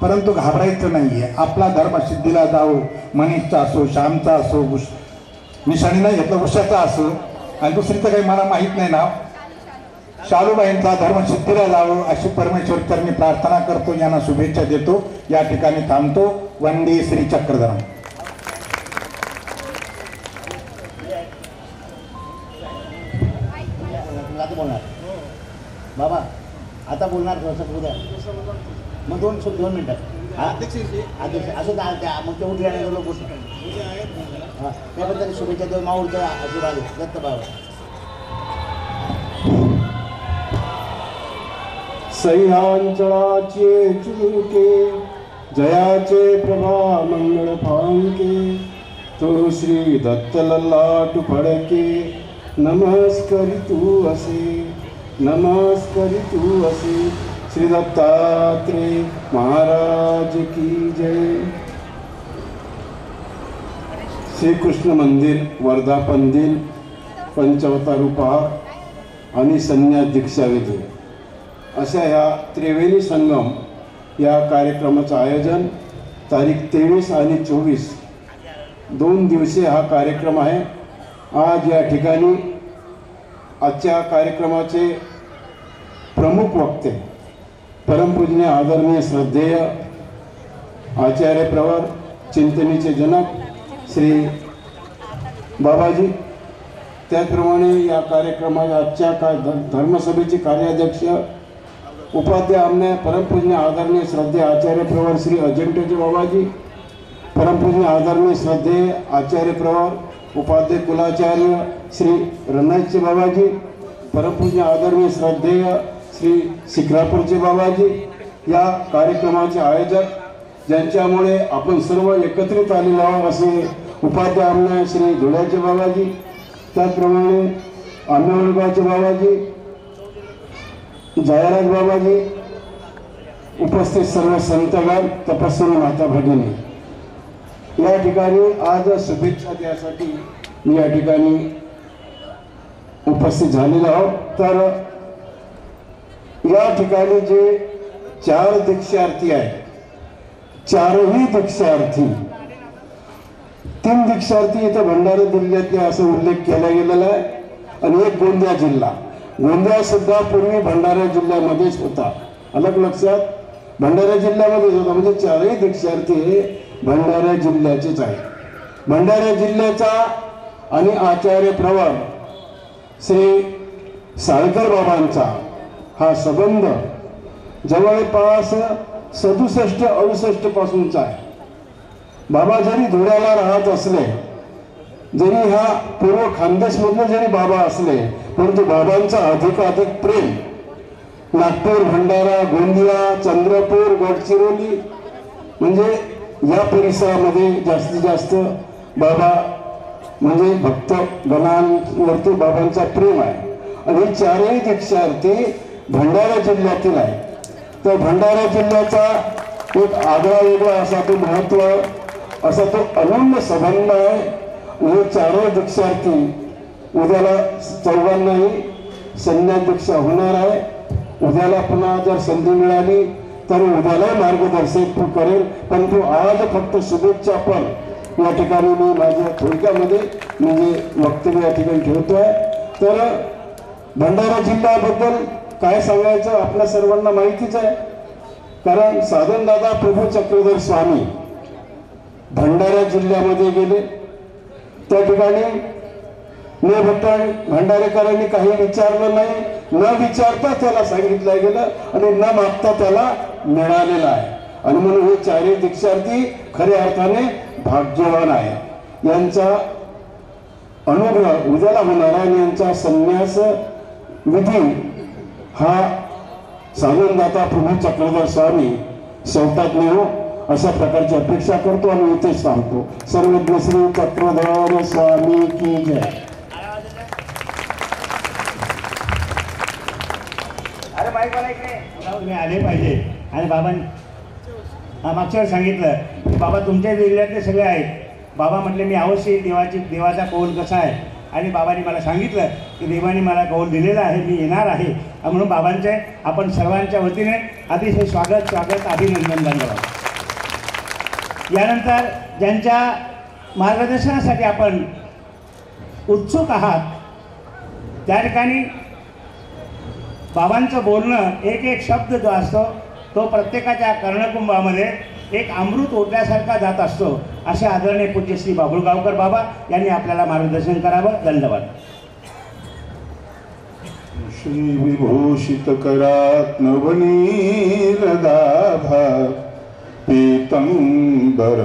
Speaker 8: परंतु घाबरायचं नाहीये. आपला धर्म सिद्धीला जावो, मनीषचा असो, श्यामचा असो, निशाणी नाही घेतलं उषाचा असो, आणि दुसरीचं काही मला माहीत नाही नाव, शालूबाईंचा धर्म सिद्धीला जावं अशी परमेश्वर चरणी प्रार्थना करतो, यांना शुभेच्छा देतो. या ठिकाणी थांबतो. वंदे श्री चक्रधर.
Speaker 9: बाबा आता बोलणार थोडंसं उद्या, मग 2 मिनिटं असं मग ते उठल्या नाही लोक त्याबद्दल शुभेच्छा देऊ. माऊरचा आशीर्वाद दत्त बाबा.
Speaker 10: सह्यांचळाचे चुके जयाचे प्रभा मंगळ फांके, तो श्री दत्त ललाट फडके, नमस्करी तू असे, नमस्करी तू असे. श्री दत्तात्रेय महाराज की जय. श्रीकृष्ण मंदिर वर्धापन दिन, पंचावतार उपहार आणि संन्यास दीक्षाविधी अशा ह्या त्रिवेणी संगम या कार्यक्रमाचं आयोजन तारीख 23 आणि 24 2 दिवसीय हा कार्यक्रम आहे. आज या ठिकाणी आजच्या कार्यक्रमाचे प्रमुख वक्ते परमपूजनीय आदरणीय श्रद्धेय आचार्य प्रवर चिंतनीचे जनक श्री बाबाजी, त्याचप्रमाणे या कार्यक्रमाच्या आजच्या धर्मसभेचे कार्याध्यक्ष उपाध्याय आमने परमपूजनीय आदरणीय श्रद्धेय आचार्य प्रवर श्री अजंटेचे बाबाजी, परमपूजनीय आदरणीय श्रद्धेय आचार्य प्रवर उपाध्याय कुलाचार्य श्री रणाईचे बाबाजी, परमपूजनीय आदरणीय श्रद्धेय श्री शिक्रापूरचे बाबाजी, या कार्यक्रमाचे आयोजक ज्यांच्यामुळे आपण सर्व एकत्रित आलेलो आहोत असे उपाध्याय आमदार श्री धुळ्याचे बाबाजी, त्याचप्रमाणे आंबेवडगावचे बाबाजी, जयराज बाबाजी, उपस्थित सर्व संतगण, तपस्वी माता भगिनी, या ठिकाणी आज शुभेच्छा द्यासाठी मी या ठिकाणी उपस्थित झालेलो आहोत. तर या ठिकाणी जे 4 दीक्षार्थी आहेत, 4ही दीक्षार्थी, 3 दीक्षार्थी इथं भंडारा जिल्ह्यातले असं उल्लेख केला गेलेला आहे आणि एक गोंदिया जिल्हा. गोंदिया सुद्धा पूर्वी भंडारा जिल्ह्यामध्येच होता. अलग लक्षात, भंडारा जिल्ह्यामध्येच होता. म्हणजे 4ही दीक्षार्थी हे भंडारा जिल्ह्याचेच आहे. भंडारा जिल्ह्याचा आणि आचार्य प्रवर श्री साळकर बाबांचा हा संबंध जवळपास 67-68 पासूनचा आहे. बाबा जरी धुळ्याला राहत असले, जरी ह्या पूर्व खानदेशमधले जरी बाबा असले, परंतु बाबांचा अधिकाधिक प्रेम नागपूर, भंडारा, गोंदिया, चंद्रपूर, गडचिरोली म्हणजे या परिसरामध्ये जास्तीत जास्त बाबा म्हणजे भक्त गणांवरती बाबांचा प्रेम आहे. आणि 4ही दीक्षार्थी भंडारा जिल्ह्यातील आहे. तर भंडारा जिल्ह्याचा एक आगळा वेगळा असा तो महत्व, असा तो अनन्य संबंध आहे. हे 4ही दीक्षार्थी उद्याला 4घांनाही संन्यास दीक्षा होणार आहे. उद्याला पुन्हा जर संधी मिळाली तर उद्याला मार्गदर्शन करेल. पण तो आज फक्त शुभेच्छा पण या ठिकाणी मी माझ्या थोडक्यामध्ये म्हणजे वक्तव्य या ठिकाणी ठेवतोय. तर भंडारा जिल्ह्याबद्दल काय सांगायचं आपल्या सर्वांना माहितीच आहे. कारण साधनदादा प्रभू चक्रधर स्वामी भंडारा जिल्ह्यामध्ये गेले. त्या ठिकाणी न भंडारेकरांनी काही विचारलं नाही, न विचारता त्याला सांगितलं गेलं आणि न मागता त्याला मिळालेलं आहे. आणि म्हणून हे 4ही दीक्षार्थी खऱ्या अर्थाने भाग्यवान आहे. यांचा अनुग्रह उद्याला होणार आहे. यांचा संन्यास विधी हा साधनदाता प्रभू चक्रधर स्वामी शेवटात नेऊ अशा प्रकारची अपेक्षा करतो आणि इथेच सांगतो. सर्वज्ञ श्री चक्रधर स्वामी की जय.
Speaker 9: अरे बाईक मला इकडे तुम्ही आले पाहिजे. आणि बाबांनी मागच्या वेळी सांगितलं की बाबा तुमच्या जिल्ह्यातले सगळे आहेत. बाबा म्हटले मी अवश्य देवाचा कौल कसा आहे. आणि बाबांनी मला सांगितलं की देवाने मला कौल दिलेला आहे, मी येणार आहे. म्हणून बाबांचे आपण सर्वांच्या वतीने अतिशय स्वागत अभिनंदन धन्यवाद. यानंतर ज्यांच्या मार्गदर्शनासाठी आपण उत्सुक आहात त्या ठिकाणी बाबांचं बोलणं एक शब्द जो असतो तो प्रत्येकाच्या कर्णकुंभामध्ये एक अमृत ओढल्यासारखा जात असतो. असे आदरणीय पूज्य श्री बाभुळगावकर बाबा यांनी आपल्याला मार्गदर्शन करावं. धन्यवाद.
Speaker 10: श्री विभूषित करात नवनीलदाभा पीतंबर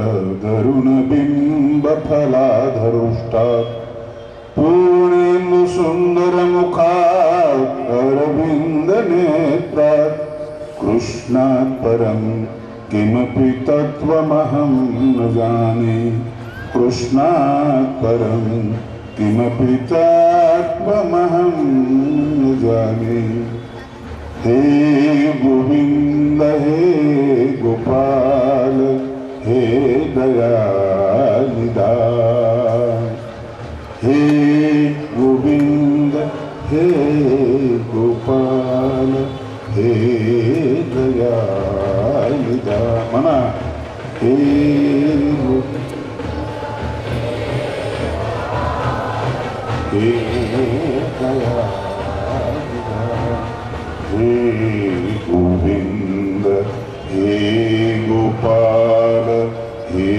Speaker 10: धरुण बिंब फलाधरुष्टात् पूर्णेन्दु सुंदर मुखात् अरविंद नेत्रात् कृष्णात् परं किमपि तत्त्वमहं न जाने. कृष्णात् परं किमपि तत्त्वमहं न जाने. हे गोविंद हे गोपाल हे दयानिधान. हे गोविंद हे गोपाल हे दयानिधान. म्हणा हे हे दयानिधान. हे गोविंद हे गोपाल हे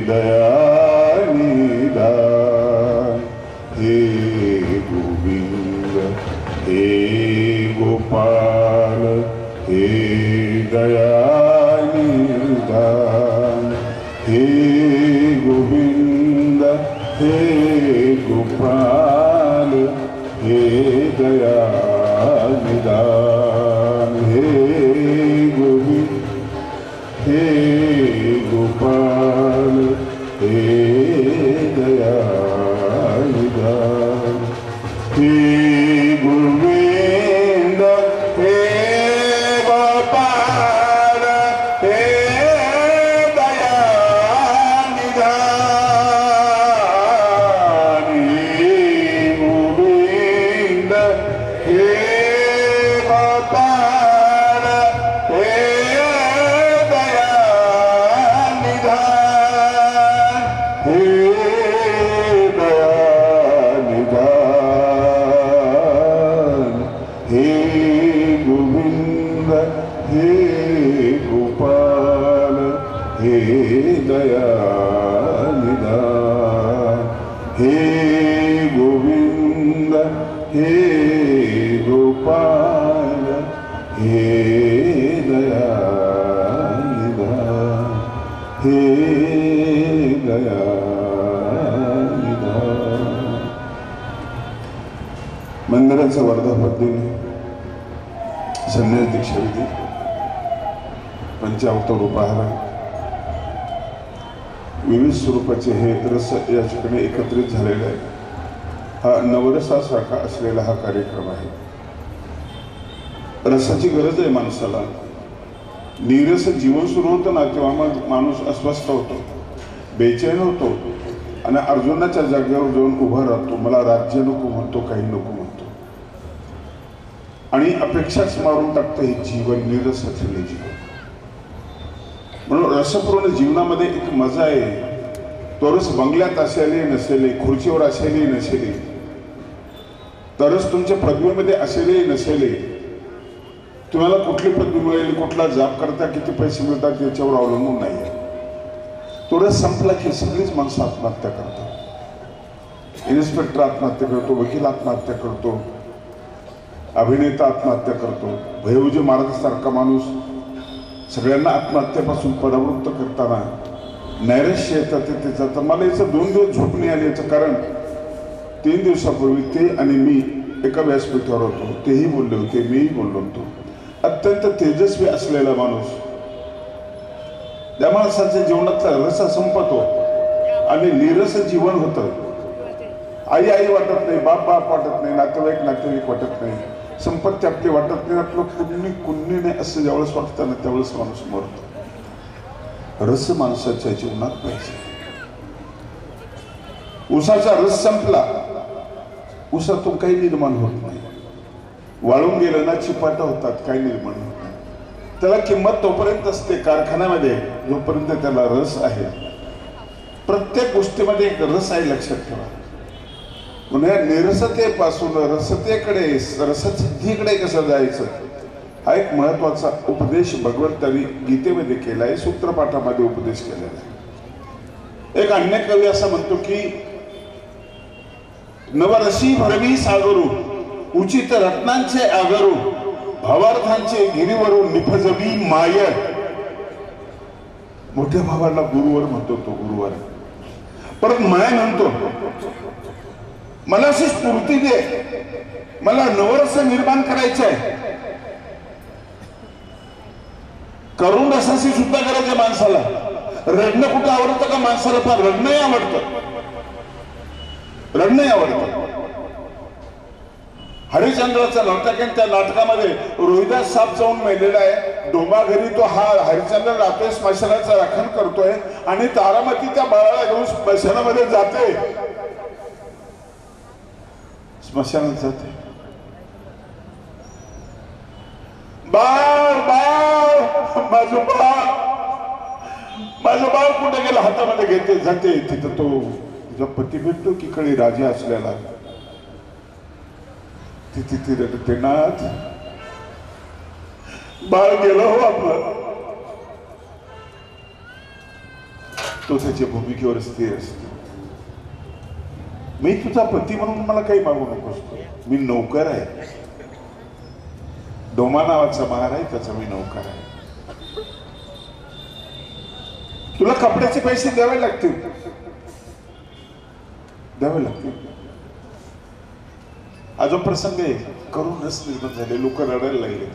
Speaker 10: दयानिधान. हे गोविंद हे गोपाल हे दयानिधान. हे गोविंद हे गोपाल हे दयानिधान. हे गोविंद हे हे दयानिधान, हे गोविंद हे गोपाल, हे दयानिधान, हे गोविंद हे गोपाल, हे दयानिधान, हे दयानिधान. मंदिराचा वर्धापन संन्यास दीक्षा विधी, पंचावतार उपहार, विविध स्वरूपाचे हे रस या ठिकाणी एकत्रित झालेला आहे. हा नवरसासारखा असलेला हा कार्यक्रम आहे. रसाची गरज आहे माणसाला. नीरस जीवन सुरू होतं ना तेव्हा मग माणूस अस्वस्थ होतो, बेचैन होतो आणि अर्जुनाच्या जागेवर जाऊन उभा राहतो. मला राज्य नको म्हणतो, काही नको म्हणतो आणि अपेक्षाच मारून टाकतं हे जीवन, नीरस असलेले जीवन. म्हणून रसपूर्ण जीवनामध्ये एक मजा आहे. तो रस बंगल्यात असेल नसेल, खुर्चीवर असेल नसेल, तरच तुमच्या पदवीमध्ये असेल नसेल, तुम्हाला कुठली पदवी मिळेल, कुठला जॉब करता, किती पैसे मिळतात याच्यावर अवलंबून नाही. तो रस संपला की सगळीच माणसं आत्महत्या करतात. इन्स्पेक्टर आत्महत्या करतो, वकील आत्महत्या करतो, अभिनेता आत्महत्या करतो, भैरवजी महाराजांसारखा माणूस सगळ्यांना आत्महत्येपासून परावृत्त करताना नैराश्य येतं ते त्याचं. तर मला याचं 2 दिवस झोप नाही आली. याचं कारण 3 दिवसापूर्वी ते आणि मी एका व्यासपीठावर होतो. तेही बोलले होते, मीही बोललो होतो. अत्यंत तेजस्वी असलेला माणूस, त्या माणसाच्या जीवनातला रस संपतो आणि नीरस जीवन होतं. आई आई वाटत नाही, बाप बाप वाटत नाही, नातेवाईक नातेवाईक वाटत नाही, संपत्ती आपली वाटत नाही, आपलं कुणी नाही असं ज्यावेळेस वाटतं ना त्यावेळेस माणूस मरतो. रस माणसाच्या जीवनात पाहिजे. उसाचा रस संपला, उसातून काही निर्माण होत नाही. वाळून गेलं ना चिपाटा होतात, काही निर्माण होत नाही. त्याला किंमत तोपर्यंत असते कारखान्यामध्ये जोपर्यंत त्याला रस आहे. प्रत्येक गोष्टीमध्ये एक रस आहे, लक्षात ठेवा. पुन्हा निरसतेपासून रसतेकडे, रससिद्धीकडे कसं जायचं हा एक महत्वाचा उपदेश भगवंतांनी गीतेमध्ये केलाय, सूत्रपाठामध्ये उपदेश केलेला आहे. एक अन्य कवी असं म्हणतो की नवरसी भरवी सागरू, उचित रत्नांचे आगरू, भावार्थांचे गिरीवरून निफजवी माय. मोठ्या भावाला गुरुवर म्हणतो तो, गुरुवर. परत माय म्हणतो, मला अशी स्फूर्ती दे, मला नवरस निर्माण करायचं आहे. करुण रसाशी सुद्धा करायचं माणसाला. रडणं कुठं आवडतं का माणसाला? फार रडणंही आवडतं, रडणंही आवडतं. हरिश्चंद्राचं नाटक आहे, त्या नाटकामध्ये रोहिदास साप जाऊन मेलेला आहे. डोंबा घरी तो हा हरिश्चंद्र राहतोय, स्मशानाचं राखण करतोय आणि तारामती त्या बाळाला घेऊन स्मशानामध्ये जाते, स्मशानात जाते. बाळ बाळ, माझं बाळ, माझं बाळ कुठे गेलं? हातामध्ये घेते जाते. तिथं तो तिचा पती भेटतो की कडे राजा असलेला. तिथे रडते, नाथ बाळ गेलं हो आपलं. तो त्याच्या भूमिकेवर स्थिर असतो. मी तुझा पती म्हणून मला काही मागू नकोस, मी नौकर आहे. डोमा नावाचा महार आहे, त्याचा मी नौकर आहे. तुला कपड्याचे पैसे द्यावे लागतील, द्यावे लागतील. हा जो प्रसंग आहे करूनच निर्माण झाले, लोक रडायला लागले.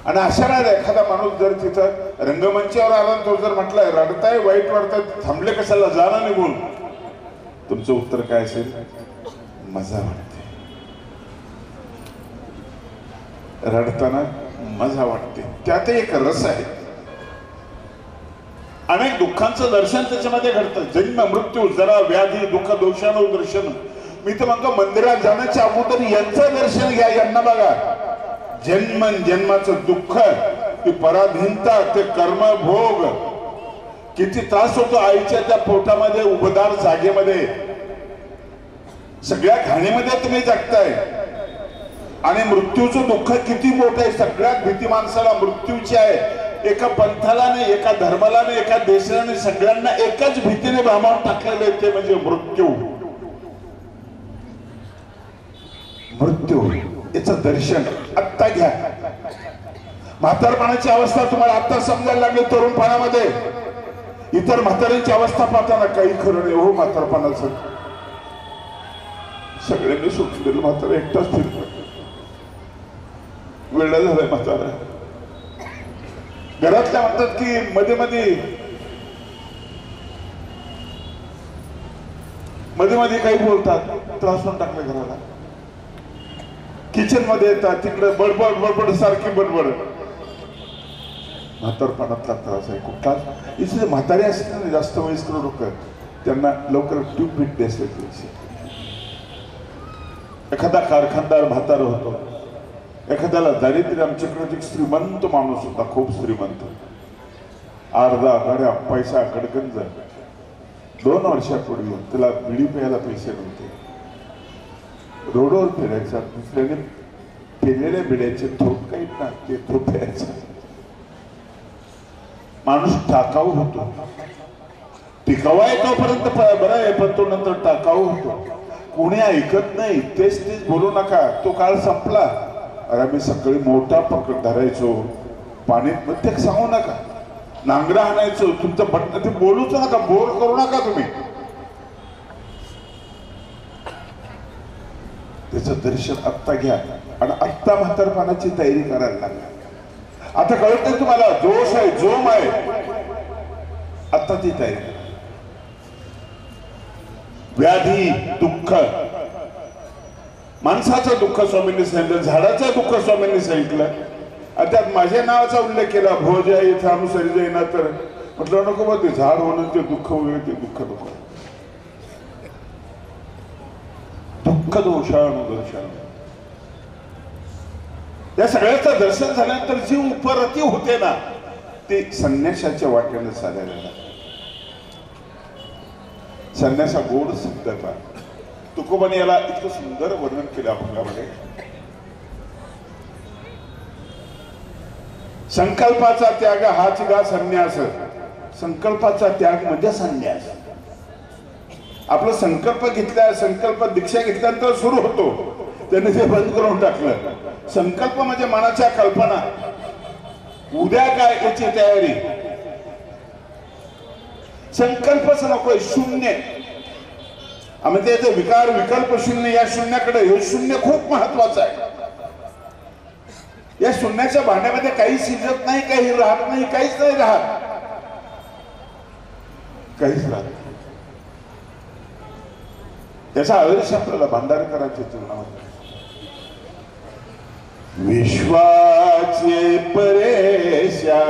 Speaker 10: आणि अशा वेळेला एखादा माणूस जर तिथं रंगमंचावर आला, तो जर म्हटलाय रडताय, वाईट वाटताय, थांबले कशाला, जाणं निघून, तुमचं उत्तर काय असेल? मजा वाटते. रडताना मजा वाटते, त्यातही एक रस आहे. अनेक दुःखांचं दर्शन त्याच्यामध्ये घडतं. जन्म मृत्यू, जरा व्याधी, दुःख, दोषानु दर्शन. मी तर म्हणतो मंदिरात जाण्याच्या अगोदर यांचं दर्शन घ्या. यांना बघा, जन्म जन्माचं दुःख, ती पराधीनता, ते कर्मभोग,
Speaker 11: किती त्रास होतो आईच्या त्या पोटामध्ये उबदार जागेमध्ये सगळ्या घाणीमध्ये तुम्ही जगताय आणि मृत्यूचं दुःख किती मोठं आहे. सगळ्यात भीती माणसाला मृत्यूची आहे. एका पंथाला नाही, एका धर्माला नाही, एका देशाला नाही, सगळ्यांना एकाच भीतीने भामावून टाकलेलं आहे, ते म्हणजे मृत्यू. मृत्यू याचं दर्शन आत्ता घ्या. म्हातारपणाची अवस्था तुम्हाला आत्ता समजायला लागली. तरुणपणामध्ये इतर म्हाताऱ्यांची अवस्था पाहताना काही खरं नाही हो. म्हातारपणाचं सगळ्यांनी सुटलेलं म्हातारा एकटाच फिरतो. वेळ झालाय म्हातारा. घरातल्या म्हणतात की मध्ये मध्ये काही बोलतात, त्रास पण टाकले घराला. किचन मध्ये येतात, तिकडे बडबड सारखी बडबड. म्हातारपणातला त्रास आहे कुठला. इथे म्हातारे असतील ना जास्त वयस्कर लोक, त्यांना लवकर ट्यूब भेटते असते. एखादा कारखानदार म्हातारा होतो, एखाद्याला दारिद्र्य. आमच्याकडे एक श्रीमंत माणूस होता, खूप श्रीमंत, अर्धा गाड्या पैसा गडगंज. 2 वर्षापूर्वी त्याला बिडी प्यायला पैसे नव्हते. रोडवर फिरायचा, दुसऱ्याने पेलेल्या बिड्याचे थोप काही ना ते थोप प्यायचा. माणूस टाकाऊ होतो. टिकावा आहे तोपर्यंत बरं आहे, पण तो नंतर टाकाऊ होतो. कोणी ऐकत नाही. तेच बोलू नका, तो काळ संपला. अरे मी सकाळी मोठा पकड धरायचो, पाणी ते सांगू नका. नांगरा आणायचो, तुमचं बटन ते बोलूच नका, बोर करू नका तुम्ही. त्याचं दर्शन आत्ता घ्या आणि आत्ता म्हातारपणाची तयारी करायला लागला. आता कळत नाही तुम्हाला, जोश आहे, जोम आहे, आत्ता ती तयारी करा. व्याधी दुःख, माणसाचं दुःख स्वामींनी सांगितलं, झाडाचं दुःख स्वामींनी सांगितलं. त्यात माझ्या नावाचा उल्लेख केला, भोज इथं अनुसरी जाईना. तर म्हटलं नको बघ, ते झाड होणं ते दुःख वगैरे, ते दुःख दुःख दोषानुदर्शन. या सगळ्याचं दर्शन झाल्यानंतर जी उपरती होते ना, ते संन्यासाच्या वाट्याने साधायला. संन्यासा गोड सिद्धता. तुकोबाने याला इतकं सुंदर वर्णन केलं अभंगामध्ये. संकल्पाचा त्याग हाच गा संन्यास. संकल्पाचा त्याग म्हणजे संन्यास. आपला संकल्प घेतला, संकल्प दीक्षा घेतल्यानंतर सुरू होतो, त्याने ते बंद करून टाकलं. संकल्प म्हणजे मनाच्या कल्पना, उद्या काय याची तयारी. संकल्पच नकोय, शून्य. आम्ही त्याचे विकार विकल्प शून्य, या शून्याकडे. हे शून्य खूप महत्वाचं आहे. या शून्याच्या भांड्यामध्ये काही शिजत नाही, काही राहत नाही, काहीच नाही राहत, काहीच राहत. त्याचा आदर्श आपल्याला भांडारकरांच्या जीवनामध्ये. विश्वाचे परेशा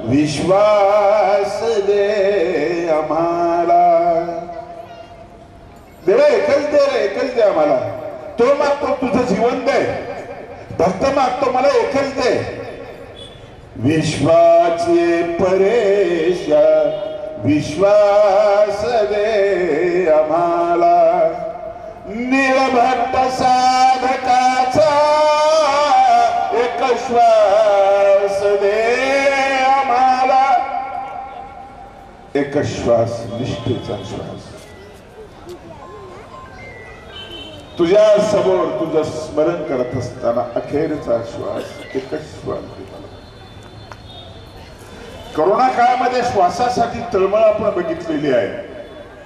Speaker 11: विश्वास दे आम्हाला. देवा एकच दे रे, एकच दे आम्हाला. तो मागतो तुझं जीवन दे, भक्त मागतो मला एकच दे. विश्वाचे परेशा विश्वास दे आम्हाला. निरभक्त साधकाचा एक श्वास दे आम्हाला. एक श्वास, निष्ठेचा श्वास. तुझ्या समोर तुझं स्मरण करत असताना अखेरचा श्वास, एकच श्वास. कोरोना काळामध्ये श्वासासाठी तळमळ आपण बघितलेली आहे.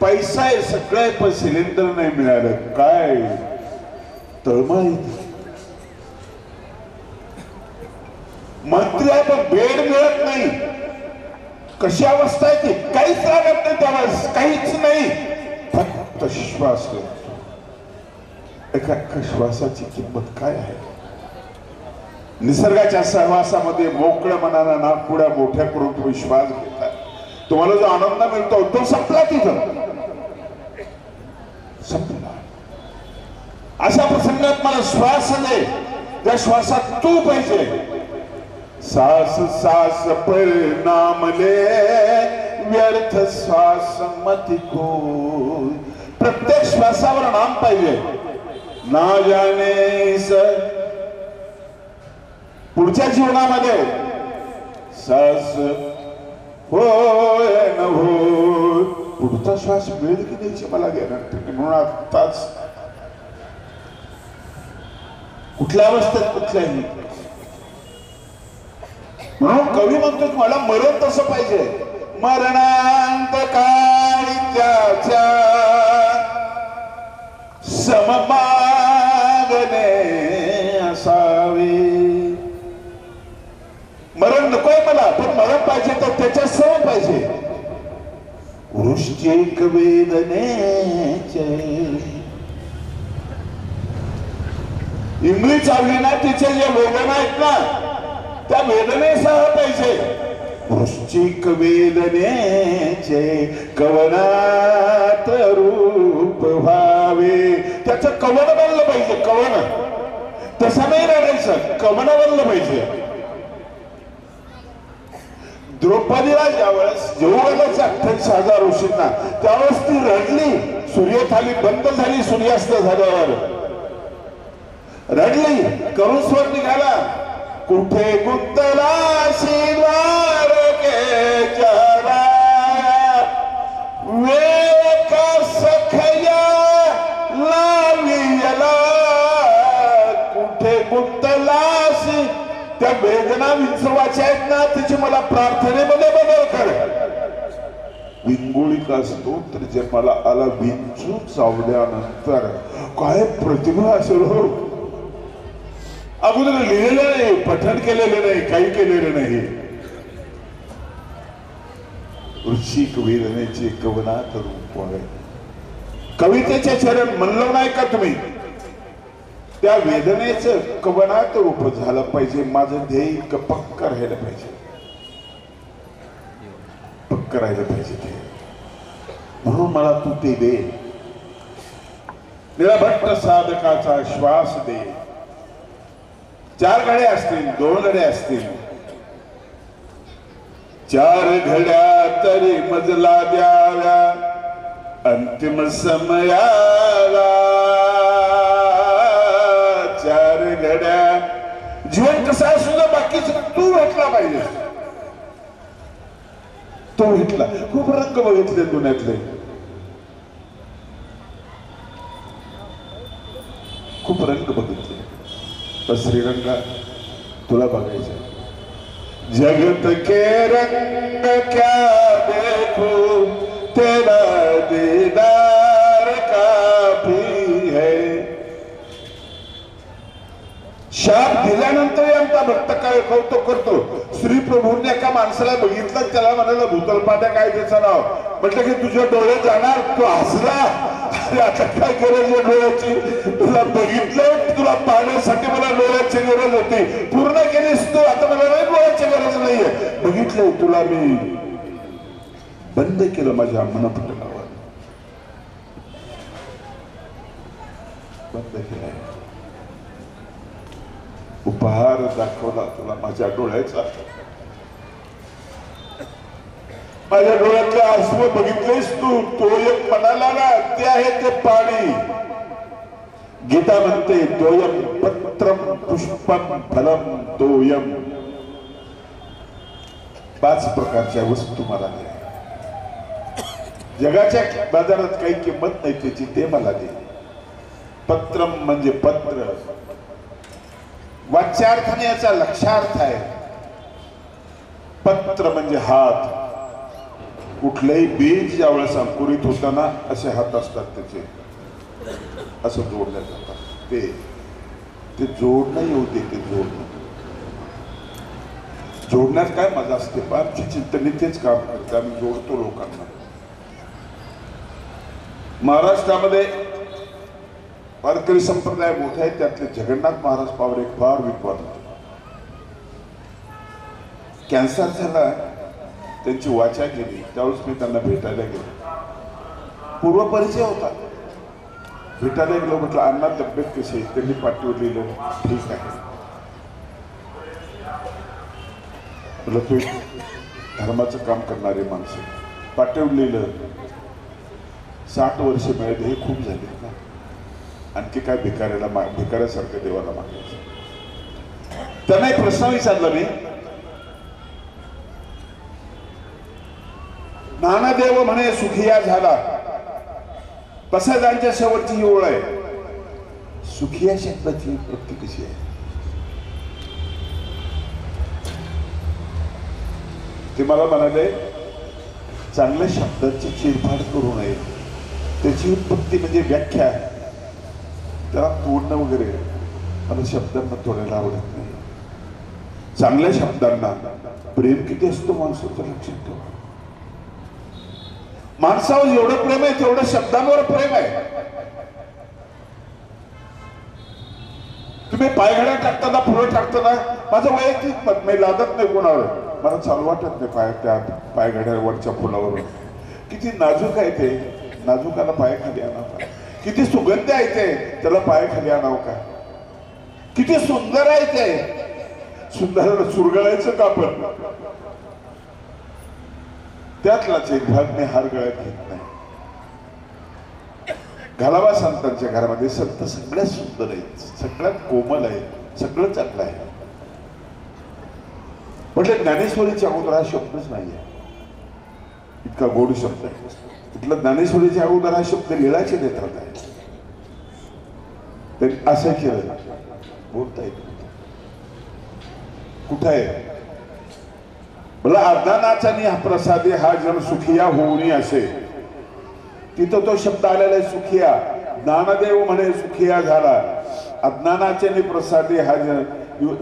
Speaker 11: पैसा आहे सगळे, पण सिलेंडर नाही मिळालं. काय तळमळ येते. मंत्री आहे पण बेड मिळत नाही. कशी अवस्था आहे ती. काहीच लागत नाही त्याला, काहीच नाही, फक्त श्वास. एका श्वासाची किंमत काय आहे. निसर्गाच्या सहवासामध्ये मोकळ्या मनानं नागपुड्या मोठ्या करून तुम्ही श्वास घेता. तुम्हाला जो आनंद मिळतो तो संपला, तिथं संपला. अशा प्रसंगात मला श्वास दे, त्या श्वासात तू पाहिजे. सास सास पर नाम ले व्यर्थ श्वास मती खो. प्रत्येक श्वासावर नाम पाहिजे. ना जाणे पुढच्या जीवनामध्ये सास होय न होय, पुढचा श्वास मिळेल की नाही मला गॅरंटी. म्हणून आताच कुठल्या अवस्थेत कुठल्याही, म्हणून कवी म्हणतो की मला मरण तसं पाहिजे. मरणांत काळी त्याच्या सममागणे असावे. मरण नकोय मला, पण मरण पाहिजे तर त्याच्या सम पाहिजे. वृश्चिक वेदनेचे इंगळी चावली ना, तिचे जे वेदना आहेत ना त्या वेदनेसह पाहिजे. वृश्चिक वेदनेचे कवनात रूप व्हावे. त्याचं कवन बनलं पाहिजे. कवन तसं नाही रडायचं, कवन बनलं पाहिजे. द्रौपदीला ज्यावेळेस जेवढ्याच 28,000 ऋषींना, त्यावेळेस ती रडली. सूर्यथाली बंद झाली, सूर्यास्त झाल्यावर रडली. करून स्वर निघाला. कुठे गुंतला द्वारकेच्या वेळ का सखया लावियला. कुठे गुंतलास, त्या वेदना विंचवाच्या आहेत ना, त्याची मला प्रार्थनेमध्ये बदल कर. विंगुळिका स्तोत्र जन्माला आला विंचू चावल्यानंतर काय प्रतिभा असेल हो. अगोदर लिहिलेलं नाही, पठण केलेलं नाही, काही केलेलं नाही. वृश्चिक वेदनेचे कवनात रूप आहे. कवितेचे चरण म्हणलं नाही का तुम्ही, त्या वेदनेचं कवनात रूप झालं पाहिजे. माझं ध्येय इतकं पक्क राहिलं पाहिजे, पक्क राहिलं पाहिजे ते. म्हणून मला तू ते दे. निळभट्ट साधकाचा श्वास दे. 4 घड्या असतील, 2 घड्या असतील, 4 घड्या तरी मजला द्याव्या अंतिम समयाला. 4 घड्या जीवन कसं असू दे, बाकीच तू भेटला पाहिजे. तो भेटला. खूप रंग बघितले दुनियातले, खूप रंग बघितले. श्रीरंगा तुला बघायचं. जगत के रंग क्या देखो, तेरा दीदार काफी है. शाप दिल्यानंतर आमचा भक्त काय कौतुक करतो. श्री प्रभूंनी एका माणसाला बघितलं, त्याला म्हणाला भूतलपाट्या काय त्याचं नाव, म्हटलं की तुझ्या डोळे जाणार. तो हसला. आता काय गरज आहे डोळ्याची, तुला बघितलं, तुला पाहण्यासाठी मला डोळ्याची गरज होती, पूर्ण केलीस तू, आता मला नाही डोळ्याची गरज नाहीये. बघितलंय तुला मी, बंद केलं माझ्या मनपटलावर, बंद केलंय. उपहार दाखवला तुला माझ्या डोळ्याचा. माझ्या डोळ्यातले अश्रू बघितलेस तू. तो एक म्हणाला ना, ते आहे ते पाणी. गीता म्हणते दोयम पत्रम पुष्पम फलम दोयम. 5 प्रकारच्या वस्तू मला दे. जगाच्या बाजारात काही किंमत नाही त्याची, ते मला दे. पत्रम म्हणजे पत्र, वाच्यार्थाने याचा लक्षार्थ आहे. पत्र म्हणजे हात. कुठलंही बीज ज्यावेळेस अंकुरित होताना असे हात असतात त्याचे, असं जोडल्या जातात. ते जोडणं येऊ दे. ते जोडण्यात काय मजा असते. आमची चिंतनी तेच काम करते. आम्ही जोडतो लोकांना. महाराष्ट्रामध्ये वारकरी संप्रदाय मोठा आहे. त्यातले जगन्नाथ महाराज पावर एक फार विद्वान होते. कॅन्सर झाला, त्यांची वाचा गेली. त्यावेळेस मी त्यांना भेटायला गेलो. पूर्वपरिचय होता. भेटायला गेलो. म्हटलं अण्णा तब्येत कशी आहे. त्यांनी पाठीवर लिहिलं ठीक आहे. म्हटलं तू धर्माचं काम करणारी माणसं, पाठवलेलं 60 वर्ष मिळाले हे खूप झाले ना. आणखी काय भिकाऱ्यासारखं देवाला मागायचं. त्यांना एक प्रश्न विचारला मी, नानादेव म्हणे सुखिया झाला, पसायदांच्या शेवटची ही ओळ आहे. सुखिया शब्दाची उत्पत्ती कशी आहे? ते मला म्हणाले, चांगल्या शब्दाची चिरफाड करू नये. त्याची उत्पत्ती म्हणजे व्याख्या, त्याला तोडणं वगैरे मला शब्दांना तोडायला आवडत नाही. चांगल्या शब्दांना प्रेम किती असतो माणसाचं लक्षात ठेवा. माणसावर जेवढं प्रेम आहे तेवढं शब्दांवर प्रेम आहे. तुम्ही पायघड्या टाकताना, फुलं टाकताना, माझं वैयक्तिक मत, मी लादत नाही कोणावर, मला चालू वाटत नाही त्या पायघड्यावरच्या फुलावरून. किती नाजूक आहे ते, नाजूकाला पायाखाली आणावं का? किती सुगंध आहे ते, त्याला पायाखाली आणावं का? किती सुंदर आहे ते, सुंदर सुरगळायचं का आपण? त्यातलाच एक भाग मी हार गळ्यात घेत नाही. घालावा संतांच्या घरामध्ये संत सगळ्यात सुंदर आहेत, सगळ्यात कोमल आहेत, सगळं चांगलं आहे. म्हटलं ज्ञानेश्वरीच्या अगोदर हा शब्दच नाहीये, इतका गोड शब्द आहे. म्हटलं ज्ञानेश्वरीच्या अगोदर हा शब्द लीळाच्या नेत्रात आहे. तरी असं केलं बोलता येत कुठं आहे? मला अर्धानाचानी हा प्रसादे हा जन सुखिया होऊनी असे. तिथं तो शब्द आलेला आहे सुखिया. ज्ञानदेव म्हणे सुखिया झाला, अज्ञानाचे प्रसादे हा जन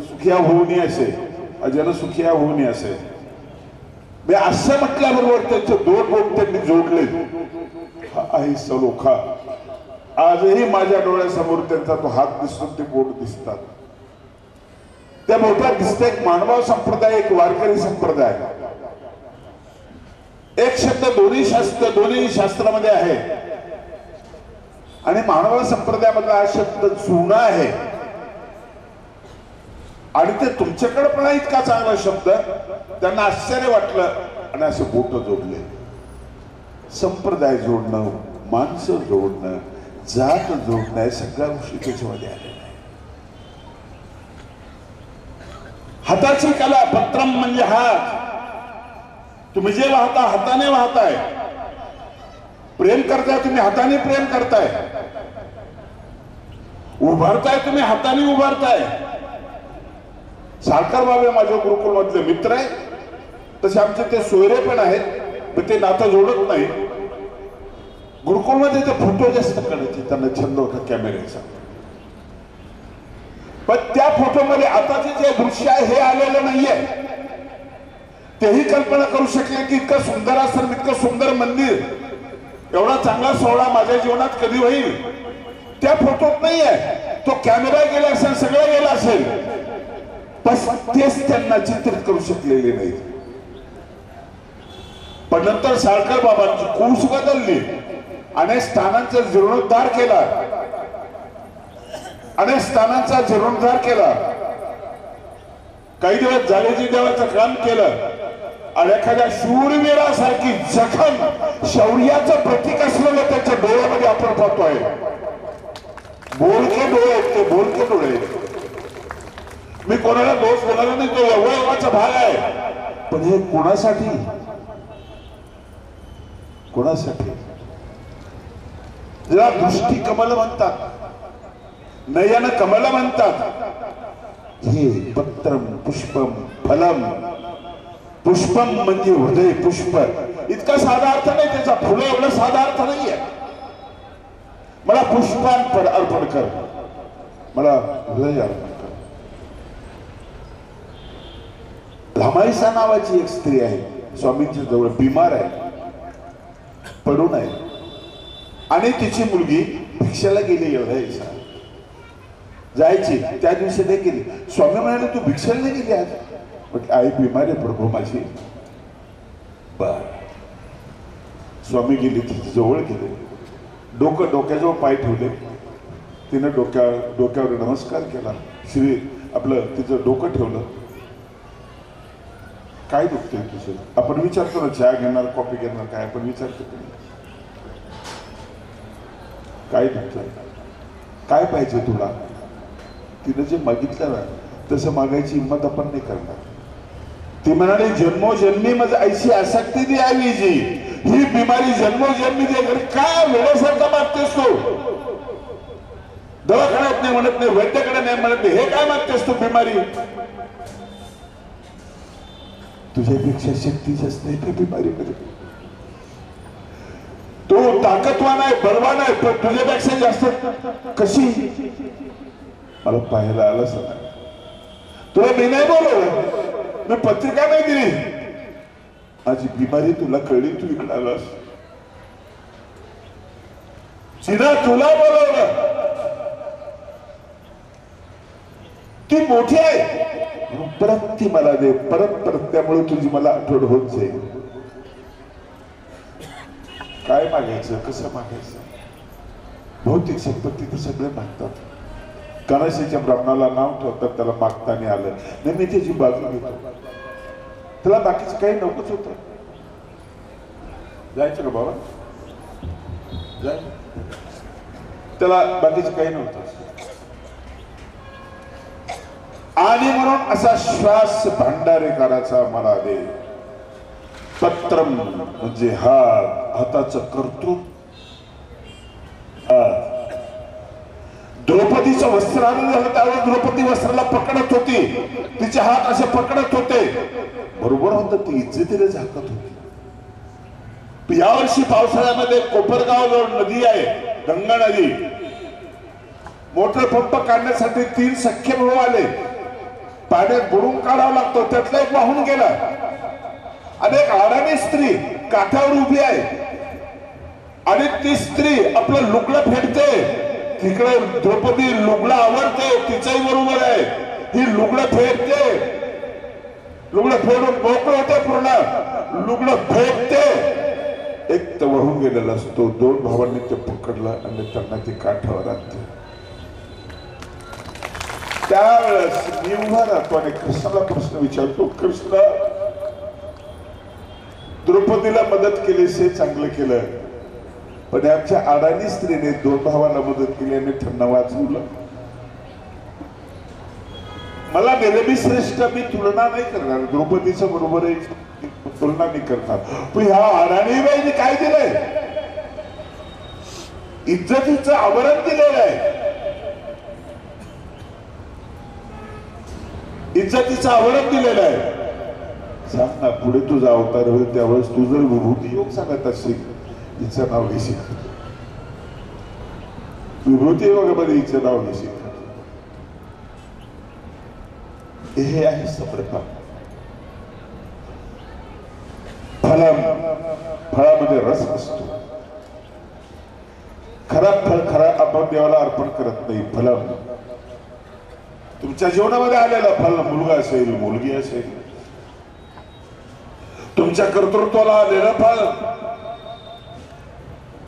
Speaker 11: सुखिया होऊनी असे, अजन सुखिया होऊनी असे. मी असं म्हटल्याबरोबर त्यांचे 2 बोट त्यांनी जोडले. हा आहे सलोखा. आजही माझ्या डोळ्यासमोर त्यांचा तो हात दिसतो, ते बोट दिसतात. त्या बोटात दिसते एक मानव संप्रदाय, एक वारकरी संप्रदाय. एक शब्द दोन्ही शास्त्रामध्ये आहे. आणि मानव संप्रदायामधला हा शब्द जुना आहे. आणि ते तुमच्याकडे पण इतका चांगला शब्द, त्यांना आश्चर्य वाटलं आणि असे बोट जोडले. संप्रदाय जोडणं, माणसं जोडणं, जात जोडणं, सगळ्या गोष्टी त्याच्यामध्ये आल्या. हाताची कला, पत्रम म्हणजे हात. तुम्ही जे वाहता हाताने वाहताय. प्रेम करताय तुम्ही हाताने प्रेम करताय. उभारताय तुम्ही हाताने उभारताय. साळकर बाबा माझ्या गुरुकुल मधले मित्र आहे, तसे आमचे ते सोयरे पण आहेत, पण ते नातं जोडत नाही. गुरुकुल मध्ये ते फोटो जास्त काढायचे, त्यांना छंद होता कॅमेऱ्याचा. पण त्या फोटोमध्ये आताचे जे दृश्य आहे हे आलेलं नाहीये. तेही कल्पना करू शकले की इतकं सुंदर आश्रम, इतकं सुंदर मंदिर, एवढा चांगला सोहळा माझ्या जीवनात कधी होईल. त्या फोटोत नाहीये. तो कॅमेरा गेला असेल, सगळं गेलं असेल, पण तेच त्यांना चित्रित करू शकलेले नाही. पण नंतर साळकर बाबांची कूस बदलली, अनेक स्थानांचा जीर्णोद्धार केला, अनेक स्थानांचा जीर्णोद्धार केला. काही दिवस जालेजी देवाचं काम केलं. आणि एखाद्या शूरवीरासारखी जखम, शौर्याचं प्रतीक असलेलं त्याच्या डोळ्यामध्ये आपण पाहतोय. बोलके डोळे आहेत ते, बोलके डोळे. मी कोणाला दोष बोलायला नाही, तो अवयवाचा भाग आहे. पण हे कोणासाठी? कोणासाठी? ज्याला दृष्टी कमल म्हणतात, नयन कमल म्हणतात. हे पत्रम पुष्पम फलम. पुष्पम म्हणजे हृदय पुष्प, इतका साधा अर्थ नाही त्याचा. फुलं एवढा साधा अर्थ नाहीये. मला पुष्पान अर्पण कर, मला हृदय अर्पण कर. धामाईसा नावाची एक स्त्री आहे, स्वामींच्या जवळ बिमार आहे, पडून आहे. आणि तिची मुलगी भिक्षाला गेली. एवढा जायची, त्या दिवशी नाही गेली. स्वामी म्हणाले तू भिक्षाला नाही गेली आज? म्हटलं आई बिमार आहे प्रभू माझी. बर. स्वामी गेली, तिच्या जवळ गेले, डोक्याजवळ पाय ठेवले. तिने डोक्यावर नमस्कार केला. श्री आपलं तिचं डोकं ठेवलं. काय दुखतंय तुझं? आपण विचारतो ना, चहा घेणार कॉफी घेणार काय आपण विचारतो की नाही? काय दुखतंय? काय पाहिजे तुला? तिनं जे मागितलं ना तसं मागायची हिंमत आपण नाही करणार. ती म्हणाली जन्मोजन्मी माझं ऐशी आसक्ती ती यावी जी, ही बिमारी जन्मोजन्मी दे. काय वेळेसारखा मागतेस तू? दवाखान्यात नाही म्हणत नाही, वैद्याकडे नाही म्हणत नाही, हे काय मागतेस तू बिमारी? तुझ्यापेक्षा शक्ती जास्त आहे त्या बिमारीमध्ये. तो ताकदवान आहे, बलवान आहे, पण तुझ्यापेक्षा जास्त कशी? मला पाहायला आलं सर, तुला मी नाही बोलवलं, मी पत्रिका नाही दिली, माझी बिमारी तुला कळली, तू इकडे आलास. जिना तुला बोलवलं ती मोठी आहे, परत ती मला दे, परत त्यामुळे तुझी मला आठवण होत जाईल. काय मागायचं, कसं मागायचं? भौतिक संपत्ती तर सगळे मागतात. गणेशाच्या ब्राह्मणाला नाव ठेवतात, त्याला मागताना आलं नाही. मी त्याची बाजू घेतो, त्याला बाकीचं काही नकोच होतं. जायचं का बाबा? जाय, त्याला बाकीचं काही नव्हतं. आणि म्हणून असा श्वास भांडारेकराचा मला दे. पत्रम म्हणजे हाताचं कर्तृत्व. द्रौपदीचं वस्त्र आलं झालं त्यावेळेस द्रौपदी वस्त्राला पकडत होती, तिचे हात असे पकडत होते. बरोबर होतं, ती इज्जतीने झाकत होती. यावर्षी पावसाळ्यामध्ये कोपरगाव जवळ नदी आहे, गंगा नदी, मोटर पंप काढण्यासाठी 3 सख्खे भाऊ आले. पाण्यात बुडून काढावं लागतो, त्यातला एक वाहून गेला. आणि एक अडाणी स्त्री काठावर उभी आहे आणि ती स्त्री आपलं लुगडं फेडते. तिकडे द्रौपदी लुगडं आवडते, तिच्याही बरोबर आहे. ही लुगडं फेडते, लुगडं फेडून मोकळं होते, पूर्ण लुगडं फेडते. एक तर वाहून गेलेला असतो, 2 भावांनी ते पकडलं आणि त्यांना ते काठावर आणते. त्यावेळेस मी उभा राहतो आणि कृष्णाला प्रश्न विचारतो, कृष्ण द्रौपदीला मदत केलीस हे चांगलं केलं, पण आमच्या अडाणी स्त्रीने 2 भावांना मदत केली आणि त्यांना वाचवलं. मला नेहमी श्रेष्ठ, मी तुलना नाही करणार, द्रौपदीच्या बरोबर तुलना नाही करणार. पण ह्या अडाणी बाईने काय दिलंय? इज्जतीचं आवरण दिलेलं आहे. इज्जतीचं आवरण दिलेलं आहे. सांग ना, पुढे तुझा अवतार होईल त्यावेळेस तू जर विभूती योग सांगत असशील, हिचं नाव घेशील. विभूती योगामध्ये हिचं नाव घेशील. हे आहे समर्पण. फळामध्ये रस असतो. खराब फळ खरा आपण देवाला अर्पण करत नाही. फलम तुमच्या जीवनामध्ये आलेलं फल, मुलगा असेल, मुलगी असेल, तुमच्या कर्तृत्वाला आलेलं फल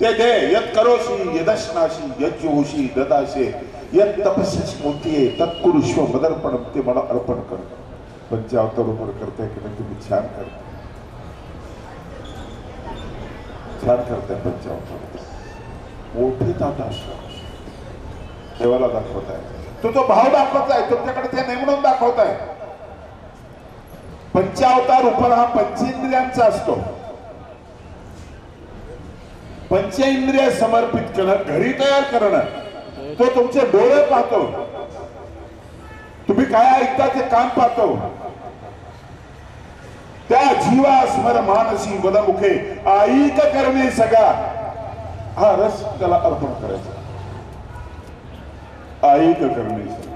Speaker 11: ते दे. यत करोशी यदश्नाशी यज्जोशी ददाशे यत तपस्याची मोठी आहे तत्कुरुष्व मदर्पण, ते मला अर्पण कर. पंचावतार बरोबर करताय की नाही तुम्ही? छान करताय, छान करताय. पंचावतार मोठे ताट असतात, देवाला दाखवताय. तो भाव दाखवताय, तुमच्याकडे ते नाही म्हणून दाखवताय. पंचावतार उपरा हा पंचेंद्रियांचा असतो. पंचेंद्रिय समर्पित करणं, घरी तयार करणं, तो तुमचे डोळे पाहतो, तुम्ही काय ऐकता ते कान पाहतो. त्या जीवा स्मर मानसी वदमुखे ऐक करणे सगळा, हा रस त्याला अर्पण करायचा. ऐक करणे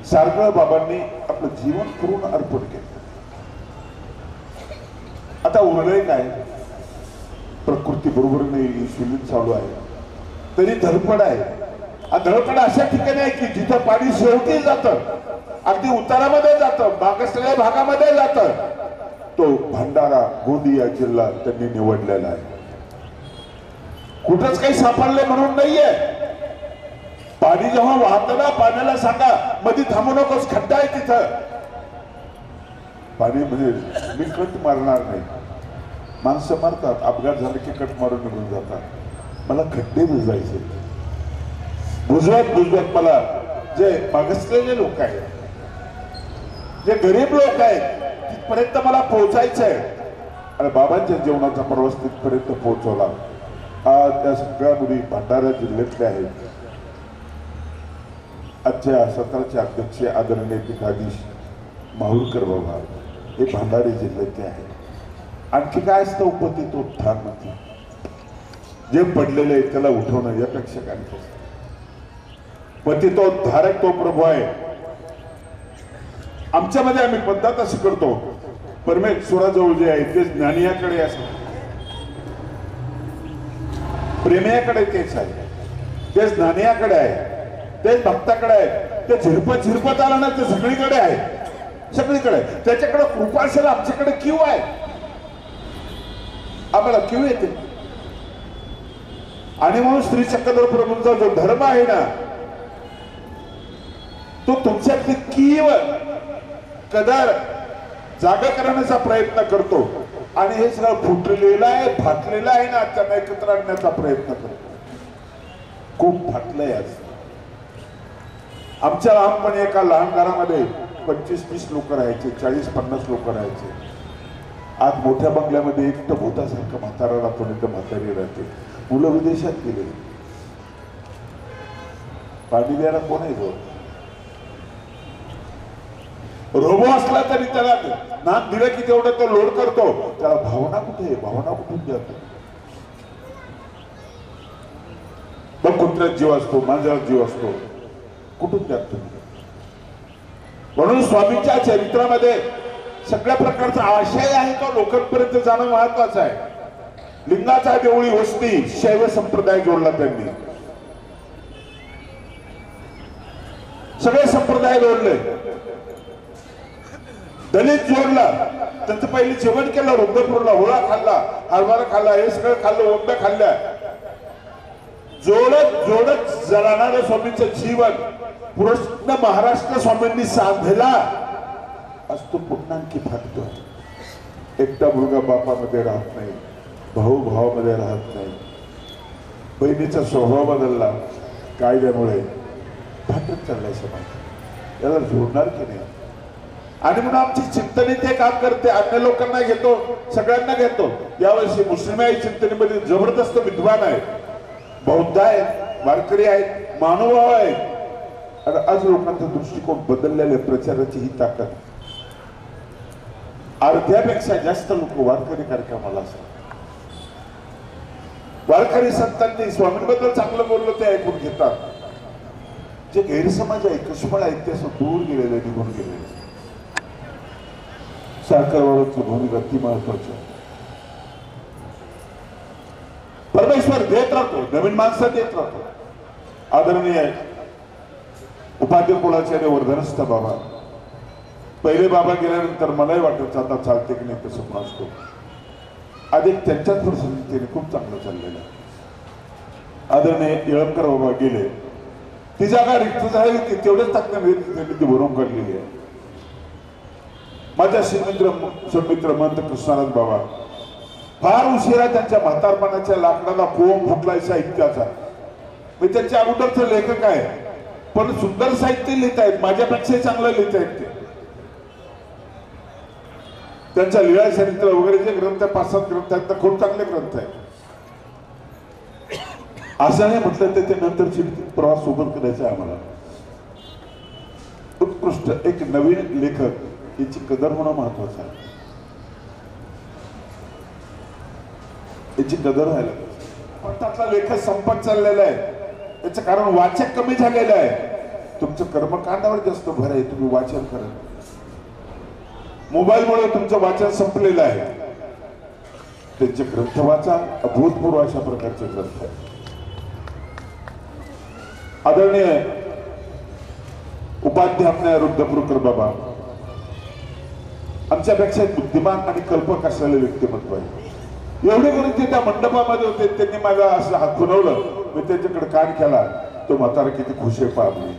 Speaker 11: सारखं बाबांनी आपलं जीवन करून अर्पण केलं. आता उरलंय काय? प्रकृती बरोबर नाही, इन्शुलिन चालू आहे, तरी धडपड आहे. धडपड अशा ठिकाणी आहे की जिथं पाणी शेवटी जातं, अगदी उतारामध्ये जातं, मागासलेल्या भागामध्ये जातं, तो भंडारा गोंदिया जिल्हा त्यांनी निवडलेला आहे. कुठंच काही सापडले म्हणून नाहीये. पाणी जेव्हा वाहतं ना, पाण्याला सांगा मध्ये थांबू नकोस, खड्डा आहे तिथं. पाणी म्हणजे मी कट मारणार नाही. माणसं मारतात, अपघात झाले की कट मारून निघून जातात. मला खड्डे बुजवायचे. बुजवत मला जे मागासलेले लोक आहेत, जे गरीब लोक आहेत, तिथपर्यंत मला पोहोचायचं आहे. आणि बाबांच्या जीवनाचा प्रवास तिथपर्यंत पोहोचवला. आज त्या सगळ्या मुली भंडारा जिल्ह्यातल्या आहेत. आजच्या सत्राचे अध्यक्ष आदरणीय पीठाधीश माहुरकर बाबा हे भंडारी जिल्ह्यातले आहेत. आणखी काय असतं उपतीत उत्थान म्हणजे जे पडलेले आहे त्याला उठवणं यापेक्षा काय नसतं. पतितोद्धारक तो प्रभू आहे. आमच्यामध्ये आम्ही पद्धत अशी करतो, परमेश्वराजवळ जे आहे ते ज्ञानियाकडे असं, प्रेमियाकडे तेच आहे, तेच ज्ञानियाकडे आहे, तेच भक्ताकडे आहे. ते झिरपत आलं ना ते सगळीकडे आहे, सगळीकडे. त्याच्याकडे कृपा असेल, आमच्याकडे क्यू आहे, आम्हाला क्यू येते. आणि म्हणून श्री चक्रधर प्रभूंचा जो धर्म आहे ना तो तुमच्यातली कीव कदर जागा करण्याचा प्रयत्न करतो. आणि हे सगळं फुटलेलं आहे, फाटलेलं आहे ना, त्यांना एकत्र आणण्याचा प्रयत्न करतो. खूप फाटलंय आज. आमच्या लहानपणी एका लहान घरामध्ये 25-30 लोक राहायचे, 40-50 लोक राहायचे. आज मोठ्या बंगल्यामध्ये एकटं भूतासारखं म्हातारा राहतो, नाही तर म्हातारी राहते. मुलं विदेशात गेले, पाणी द्यायला कोण आहे जो? रोबो असला तरी त्याला नाक दिलं की तेवढं तो लोड करतो. त्याला भावना कुठे आहे? भावना कुठून द्यायचं? बघ, कुत्र्यात जीव असतो, मांजरात जीव असतो, कुठून द्यात तुम्ही? म्हणून स्वामींच्या चरित्रामध्ये सगळ्या प्रकारचा आशय आहे तो लोकांपर्यंत जाणं महत्वाचं आहे. लिंगाचा देवळी वस्ती शैव संप्रदाय जोडला त्यांनी, सगळे संप्रदाय जोडले. दलित जोडला, त्यांचं पहिले जेवण केलं, रुद्रपूरला होळा खाल्ला, हरभरा खाल्ला, हे सगळं खाल्लं, वंब्या खाल्ल्या. जोडत जाणारं स्वामींचं जीवन पूर्ण महाराष्ट्र स्वामींनी साधला. आज तो पुन्हा आणखी फाटतो. एकटा मुलगा बापामध्ये राहत नाही, भाऊ भावामध्ये राहत नाही, बहिणीचा स्वभाव बदलला कायद्यामुळे, फाटत चाललाय समाज. याला जोडणार की नाही? आणि म्हणून आमची चिंतनी ते काम करते. अन्य लोकांना घेतो, सगळ्यांना घेतो. यावर्षी मुस्लिम चिंतनेमध्ये जबरदस्त विद्वान आहेत, बौद्ध आहेत, वारकरी आहेत, महानुभाव आहेत. आणि आज लोकांचा दृष्टिकोन बदललेले, प्रचाराची ही ताकद. अर्ध्यापेक्षा जास्त लोक वारकरी कार्यक्रमाला असतात. वारकरी संतांनी स्वामींबद्दल चांगलं बोललं ते ऐकून घेतात. जे गैरसमाज आहे, कष्मळ आहेत, ते असं दूर गेलेले, निघून गेलेले. साखरवाढीची भूमिका ती महत्वाची. परमेश्वर देत राहतो, नवीन माणसं देत राहतो. आदरणीय उपाध्याय कुलाचार्य वर्धनस्थ बाबा, पहिले बाबा गेल्यानंतर मलाही वाटत आता चालते की नाही तसं असतो. अधिक त्यांच्याच प्रसंगी खूप चांगलं चाललेलं. आदरणीय येळमकर बाबा गेले, ती जागा रिक्त झाली होती, तेवढेच ताकदीने त्यांनी ती भरून काढलेली आहे. माझ्या सन्मित्र महंत कृष्णानंद बाबा फार उशिरा त्यांच्या म्हातारपणाच्या लाकडाला कोंब फुटलाय साहित्याचा. मी त्यांच्या अगोदरचं लेखक आहे, पण सुंदर साहित्य लिहित आहेत, माझ्यापेक्षा चांगलं लिहित आहेत ते. त्यांच्या लीळा चरित्र वगैरे जे ग्रंथ, 5-7 ग्रंथ आहेत, तर खूप चांगले ग्रंथ आहेत. असं नाही म्हटलं तर ते नंतरची प्रवास सोबत करायचा आहे आम्हाला. उत्कृष्ट एक नवीन लेखक याची कदर होणं महत्वाचं आहे. याची कदर व्हायला पण त्यातला लेखक संपत चाललेला आहे. याचं कारण वाचक कमी झालेलं आहे. तुमचं कर्मकांडावर जास्त भर आहे, तुम्ही वाचन करा. मोबाईलमुळे तुमचं वाचन संपलेलं आहे. त्यांचे ग्रंथ वाचा, अभूतपूर्व अशा प्रकारचे ग्रंथ आहेत. आदरणीय उपाध्याय रुद्रपूरकर बाबा आमच्यापेक्षा बुद्धिमान आणि कल्पक असलेले व्यक्तिमत्व आहे. एवढे करून ते त्या मंडपामध्ये होते, त्यांनी माझा असं हात खुणवलं, मी त्यांच्याकडे कान केला. तो म्हातारा किती खुश आहे पाहणे.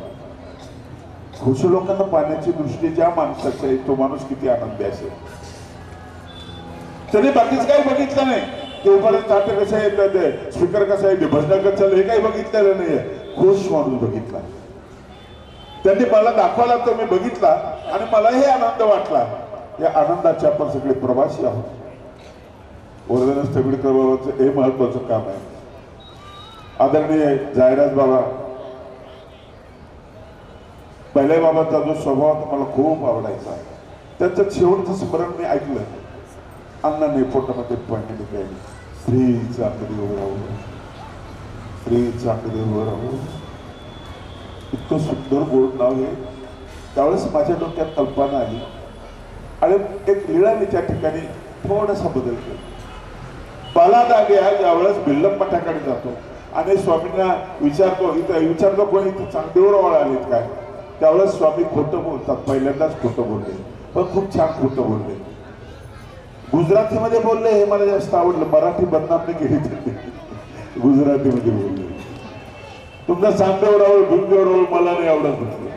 Speaker 11: खुश लोकांना पाण्याची दृष्टी ज्या माणसाची आहे तो माणूस किती आनंदी असेल. त्याने बाकीच काही बघितलं नाही. ते उपाध्याय ताटे कसं आहे, ते स्पीकर कसं आहे, ते भजन कसं चाललं हे काही बघितलेलं नाहीये. खुश माणूस बघितला. त्यांनी मला दाखवला तो मी बघितला आणि मला हे आनंद वाटला. या आनंदाचे आपण सगळे प्रवासी आहोत. वर्धन स्थगिडकर बाबांचं हे महत्वाचं काम आहे. आदरणीय जायराज बाबा, पहिल्या बाबांचा जो स्वभाव मला खूप आवडायचा. त्यांचं शेवटचं स्मरण मी ऐकलं. अण्णाने पोटामध्ये पाणी काय, श्री चांगदेव राहू, श्री चांगदेव राहू. इतकं सुंदर गोड नाव आहे. त्यावेळेस माझ्या डोक्यात कल्पना आली आणि एक लीळा मी त्या ठिकाणी थोडासा बदल केला. बालादाग्या ज्यावेळेस बिल्लम मठाकडे जातो आणि स्वामींना विचारतो कोणी इथं चांगदेवराव आलेत काय, त्यावेळेस स्वामी खोटं बोलतात. पहिल्यांदाच खोटं बोलले, पण खूप छान खोटं बोलले. गुजरातीमध्ये बोलले हे मला जास्त आवडलं. मराठी बदनाम नाही केली त्यांनी, गुजरातीमध्ये बोलले. तुमचा चांगदेवराव भिंगदेवराव मला नाही आवडत म्हटलं.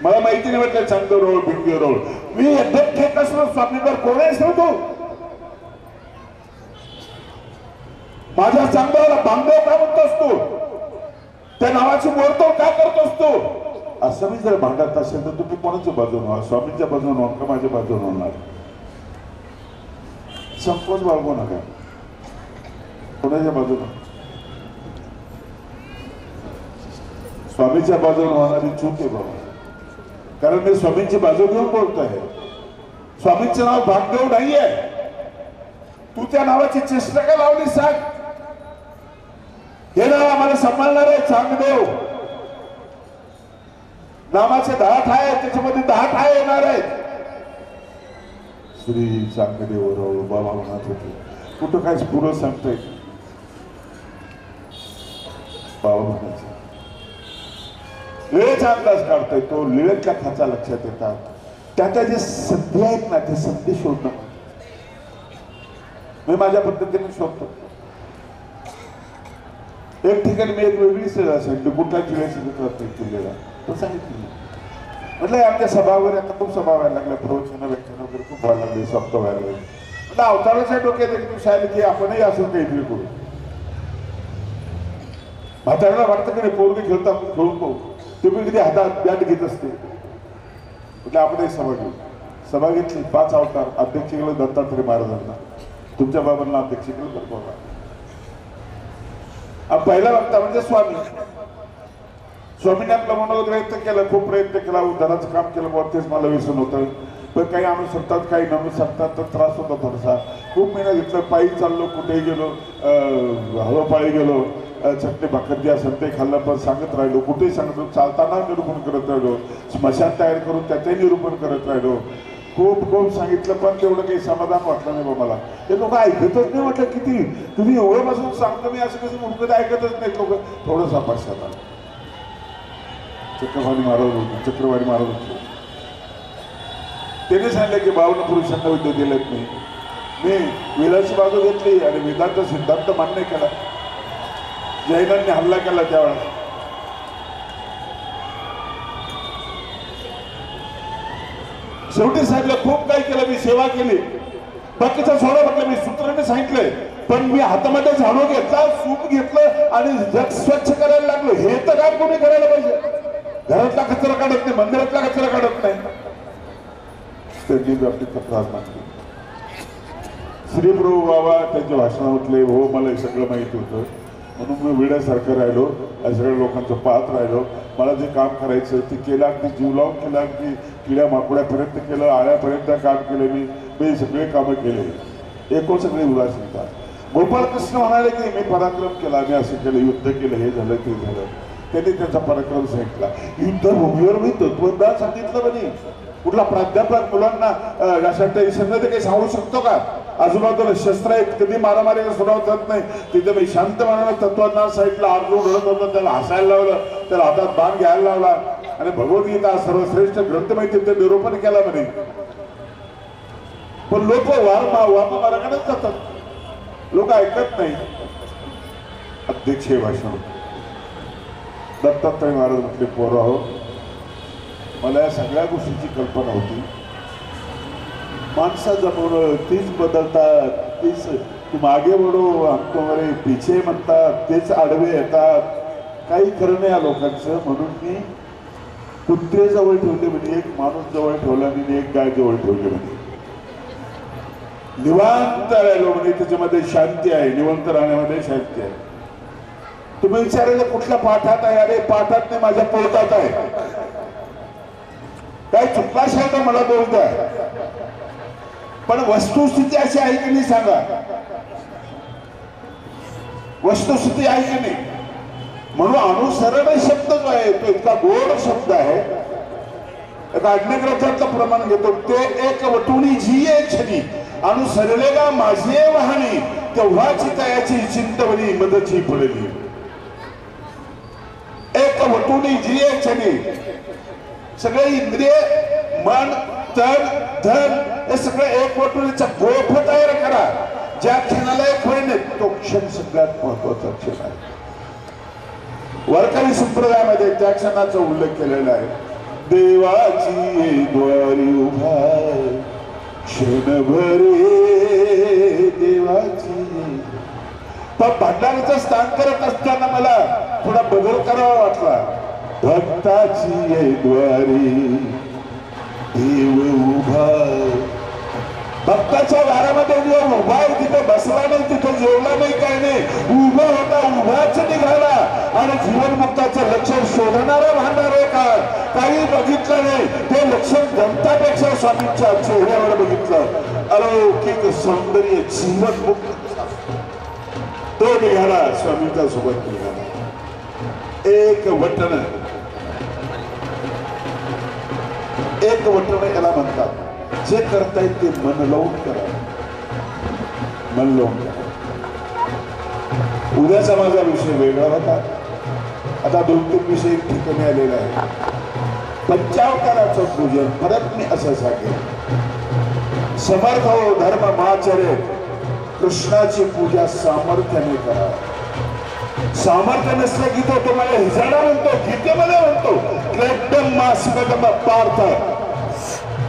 Speaker 11: मला माहिती नाही म्हटलं चांगदेवराव भिंगदेवराव. मी एकदम ठेक असलो स्वामींवर कोणाच नव्हतो. माझ्या चांगदेवाला बांगदेव का म्हणतो असतो, त्या नावाची मोडतोड का करतो असतो. असं मी जर भांडत असेल तर तुम्ही कोणाच्या बाजून व्हा, स्वामींच्या बाजून व्हा का माझ्या बाजून होणार. संकोच बाळगू नका. कोणाच्या बाजून, स्वामीच्या बाजूने होणारी चूक आहे बाबा. कारण मी स्वामींची बाजू घेऊन बोलतोय. स्वामींचं नाव भागदेव नाहीये. तू त्या नावाची चेष्टा का लावली सांग. हे नाव आम्हाला सांभाळणार आहे चांगदेव. नामाचे 10 ठाये, त्याच्यामध्ये 10 ठाये येणार आहेत. श्री चांगदेव बाबा म्हणत होते. कुठं काय पुरं सांगतोय बाबा म्हणायचे. लीळेचा अंदाज काढतोय तो. लीळेतल्या खाचा लक्षात येतात. त्याच्या जे संधी आहेत ना ते संधी शोधणं मी माझ्या पद्धतीने शोधतो. एक ठिकाणी मी एक वेगळी सेवा सांगितली. कुठल्या किल्ल्याला तो सांगितलं. म्हटलं आमच्या सभावर आता खूप सभा व्हायला लागल्या, प्रवचन व्याख्यान वगैरे खूप व्हायला लागले, सप्त व्हायला लागले. म्हटलं अवताराच्या डोक्यात एक दिवस आले की आपणही असं काहीतरी करू. म्हाताऱ्याला वाटतं की नाही पोरगी खेळता आपण खेळून पाहू. तुम्ही कधी हातात बॅट घेत असते. म्हणजे आपण एक सभा घेऊ. सभा घेतली. 5 अवतार. अध्यक्ष केलं दत्तात्रय महाराजांना, तुमच्या बाबांना अध्यक्ष केलं तर बाबा. पहिला वक्ता म्हणजे स्वामी. स्वामीने आपला मनोगत प्रयत्न केला, खूप प्रयत्न केला, उद्धाराचं काम केलं. बुवा तेच मला व्यसन होतं. पण काही आणू शकतात, काही नमू शकतात, तर त्रास होता थोडासा. खूप मेहनत घेतलं. पायी चाललो, कुठेही गेलो, हळूपाळी गेलो, चटणी भाकर जे असेल ते खाल्लं, पण सांगत राहिलो. कुठेही सांगतो, चालताना निरूपण करत राहिलो. स्मशान तयार करून त्याचंही निरूपण करत राहिलो. खूप खूप सांगितलं, पण तेवढं काही समाधान वाटलं नाही बा मला. ते लोक ऐकतच नाही. म्हटलं किती तुम्ही एवढं बसून सांगतो मी असं कसं मुलगा ऐकतच नाही लोक. थोडंसा पश्चात आला. चक्रवाणी महाराज होते. त्याने सांगितलं की 52 पुरुषांना विद्या दिलेत नाही. मी वेदाची बाजू घेतली आणि वेदांचा सिद्धांत मान्य केला. जैनांनी हल्ला केला त्यावेळेस. शेवटी सांगितलं खूप काही केलं, मी सेवा केली, बाकीचं सोडा म्हटलं. मी सूत्राने सांगितलंय, पण मी हातामध्ये झाडू घेतला, सूप घेतलं आणि जग स्वच्छ करायला लागलो. हे तर काम कोणी करायला पाहिजे. घरातला कचरा काढत नाही, मंदिरातला कचरा काढत नाही. त्यांनी आपली तक्रार मांडली. श्रीप्रभू बाबा त्यांच्या भाषणातले हो मला हे सगळं माहिती होतं, म्हणून मी वेड्यासारखं राहिलो, सगळ्या लोकांचं पाहत राहिलो. मला जे काम करायचं ते केलं, अगदी जीव लावून केलं, अगदी किड्या माकुड्यापर्यंत केलं, आळ्यापर्यंत काम केलं. मी सगळे कामं केले. एकूण सगळे उदासीनता. गोपालकृष्ण म्हणाले की मी पराक्रम केला, मी असं केलं, युद्ध केलं, हे झालं ते झालं. त्यांनी त्याचा पराक्रम सांगितला. युद्धभूमीवर मी तत्वज्ञान सांगितलं म्हणे. कुठला प्राध्यापक मुलांना यासाठी सांगण्याचं काही सांगू शकतो का? आजूबाजूला शस्त्र आहेत, कधी मारामारीला सुरुवात होत नाही. तिथे मी शांत मनानं तत्वज्ञान सांगितलं. अर्जुन रडत होतं, त्याला हसायला लावलं, त्याला हातात बाण घ्यायला लावला आणि भगवद्गीता सर्वश्रेष्ठ ग्रंथ माहिती ते निरूपण केला म्हणे. पण लोक वारमाराकडेच जातात, लोक ऐकत नाही. अध्यक्ष भाषण दत्तात्रय महाराज म्हटले पोरं हो, मला या सगळ्या गोष्टीची कल्पना होती. माणसं जमवणं तीच बदलतात, तीच मागे वडो हमको पिछे म्हणतात, तेच आडवे येतात. काही खरं नाही या लोकांचं. म्हणून मी कुत्रे जवळ ठेवले म्हणजे, एक माणूस जवळ ठेवला आणि एक गाय जवळ ठेवले म्हणजे. निवांत राहिलो म्हणजे त्याच्यामध्ये शांती आहे. निवांत राहण्यामध्ये शांती आहे. तुम्ही विचारायला कुठल्या पाठात आहे? अरे पाठात नाही, माझ्या पोटात आहे. काय चुकला शब्द मला बोलताय, पण वस्तुस्थिती अशी आहे की नाही सांगा? वस्तुस्थिती आहे की नाही? म्हणून अनुसरण शब्द जो आहे तो इतका गोड शब्द आहे. ग्रंथातलं प्रमाण घेतो, ते एक वटुनी जिये क्षणी अनुसरलेला माझे वाहनी, तेव्हाची तयाची चिंतवणी मदची पडली. एक वटुनी जिये क्षणी सगळे इंद्रिय, मन, तन, धन हे सगळं एक वटुनीचा गोफ तयार करा. ज्या क्षणाला एक होईल तो क्षण सगळ्यात महत्वाचा क्षण आहे. वारकरी संप्रदायामध्ये त्या क्षणाचा उल्लेख केलेला आहे. देवाची द्वारी उभा क्षणभरे देवाची. पण भंडाराचं स्थान करत असताना मला थोडा बदल करावा वाटला. भक्ताची द्वारी देव उभा. भक्ताच्या दारामध्ये जो उभा आहे तिथे बसला नाही, तिथे जेवला नाही, काय नाही, उभा होता, उभाच निघाला. आणि जीवनमुक्ताचं लक्षण शोधणारा भांडार आहे का? काही बघितलं नाही. ते लक्षण गणतापेक्षा स्वामींच्या चेहऱ्यावर बघितलं. अलौकिक सौंदर्य जीवनमुक्त तो निघाला, स्वामींच्या सोबत निघाला. एक वटन, एक वटन याला म्हणतात. जे करताय ते मन लावून करा, मन लावून करा. उद्याचा माझा विषय वेगळा होता. आता 2-3 विषय ठिकाणी आलेला आहे. पंचावताराचं पूजन परत मी असं सांगेन. समर्थ हो धर्म माचरे, कृष्णाची पूजा सामर्थ्याने करा. सामर्थ्य नसलं की तो तुम्हाला हिजाडा म्हणतो, गीतेमध्ये म्हणतो एकदम मास्कदम पार्थ.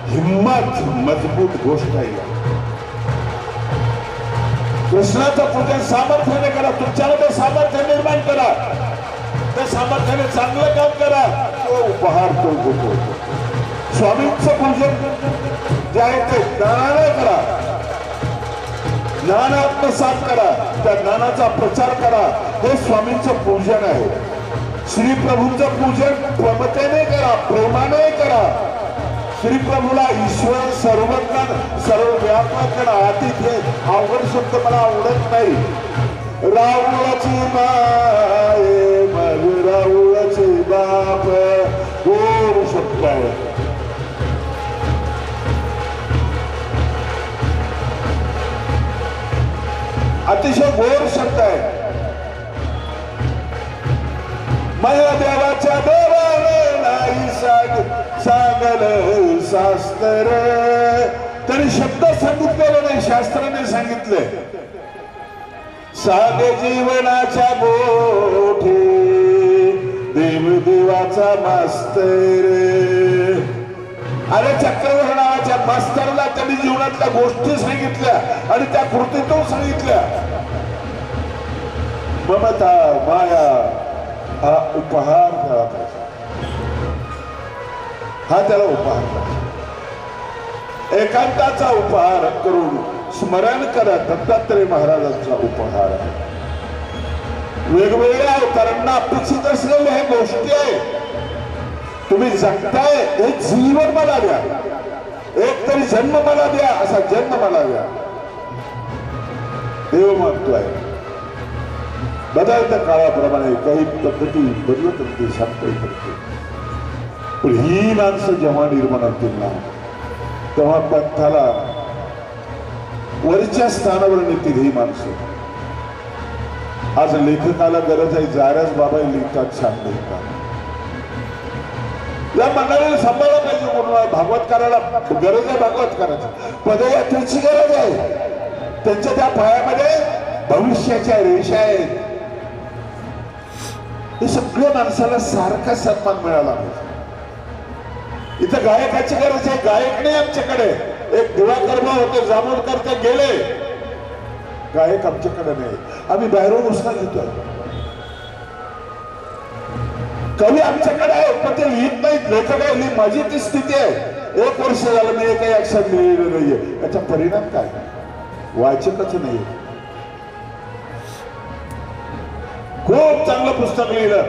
Speaker 11: हिम्मत मजबूत गोष्ट आहे. कृष्णाचं पूजन सामर्थ्याने करा. तुमच्यामध्ये सामर्थ्य निर्माण करा. त्या सामर्थ्याने चांगलं काम करा. तो उपहार तो देतो. स्वामींचं पूजन जे आहे ते ज्ञानाने करा. ज्ञान आत्मसात करा. त्या ज्ञानाचा प्रचार करा. हे स्वामींचं पूजन आहे. श्री प्रभूंचं पूजन प्रमतेने करा, प्रेमाने करा. श्री प्रभूला ईश्वर सर्वज्ञ सर्वव्यापक आतिथ्य अवघड शब्द मला आवडत नाही. राऊळाची माये मग राऊळाचे बाप गोड शब्द आहे. अतिशय गोड शब्द आहे. माझ्या देवाच्या देवाने नाही सांगल शास्त्र. तरी शब्द सांगितलेले नाही, शास्त्राने सांगितले. सागे जीवनाच्या गोठे देव देवाचा मास्तर. अरे चक्रधर नावाच्या मास्तरला त्यांनी जीवनातल्या गोष्टी सांगितल्या आणि त्या कृतीतून सांगितल्या. ममता माया हा उपहार झाला पाहिजे. हा त्याला उपहार, एकांताचा उपहार करून स्मरण करा. दत्तात्रय महाराजांचा उपहार आहे. वेगवेगळ्या अवतारांना अपेक्षित असलेल्या ह्या गोष्टी आहेत. तुम्ही जगताय हे जीवन मला द्या, एक तरी जन्म मला द्या, असा जन्म मला द्या. देव मागतोय. बदलत्या काळाप्रमाणे काही पद्धती बदलत असते, शांतही करते. पण ही माणसं जेव्हा निर्माण होतील ना, तेव्हा पंथाला वरच्या स्थानावर नेतील ही माणसं. आज लेखकाला गरज आहे, जारस बाबा लिहितात, छान लिहितात. या मंडळीला सांभाळलं पाहिजे. कोणाला भागवतकाराला गरज आहे, भागवतकाराची पदयात्रेची गरज आहे. त्यांच्या त्या पायामध्ये भविष्याच्या रेषा आहेत. हे सगळ्या माणसाला सारखा सन्मान मिळाला पाहिजे. इथं गायकाची गरज आहे, गायक नाही आमच्याकडे. एक दिवाकर भाऊ होते जामोदकर, ते गेले. गायक आमच्याकडे नाही, आम्ही बाहेरून उसना घेतोय. कवी आमच्याकडे आहे पण ते लिहित नाहीत, लेखक आहे. माझी ती स्थिती आहे. 1 वर्ष झालं मी काही अक्षर लिहिलेलं नाहीये. याचा परिणाम काय? वाचकच नाही. खूप चांगलं पुस्तक लिहिलं,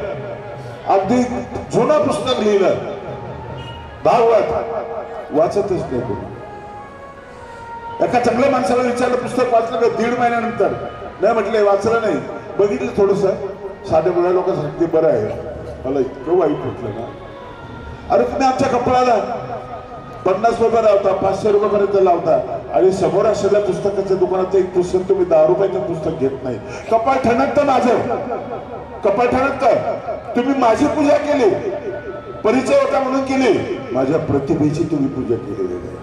Speaker 11: अगदी जुनं पुस्तक लिहिलं, भागवत, वाचतच नाही कोणी. एका चांगल्या माणसाला विचारलं पुस्तक वाचलं का? 1.5 महिन्यानंतर. नाही म्हटलं वाचलं नाही. बघितलं थोडस, साध्या मुला लोकांसाठी बरं आहे. मला इतकं वाईट म्हटलं ना. अरे तुम्ही आमच्या कपड्याला 50 रुपये लावता, 500 रुपयापर्यंत लावता आणि समोर असलेल्या पुस्तकाच्या दुकानात एक पुस्तक तुम्ही 10 रुपयाचं पुस्तक घेत नाही. कपाळ ठणकतं माझं, कपाळ ठणकतं. तुम्ही माझी पूजा केली, परिचय होता म्हणून केली. माझ्या प्रतिभेची तुम्ही पूजा केलेली आहे,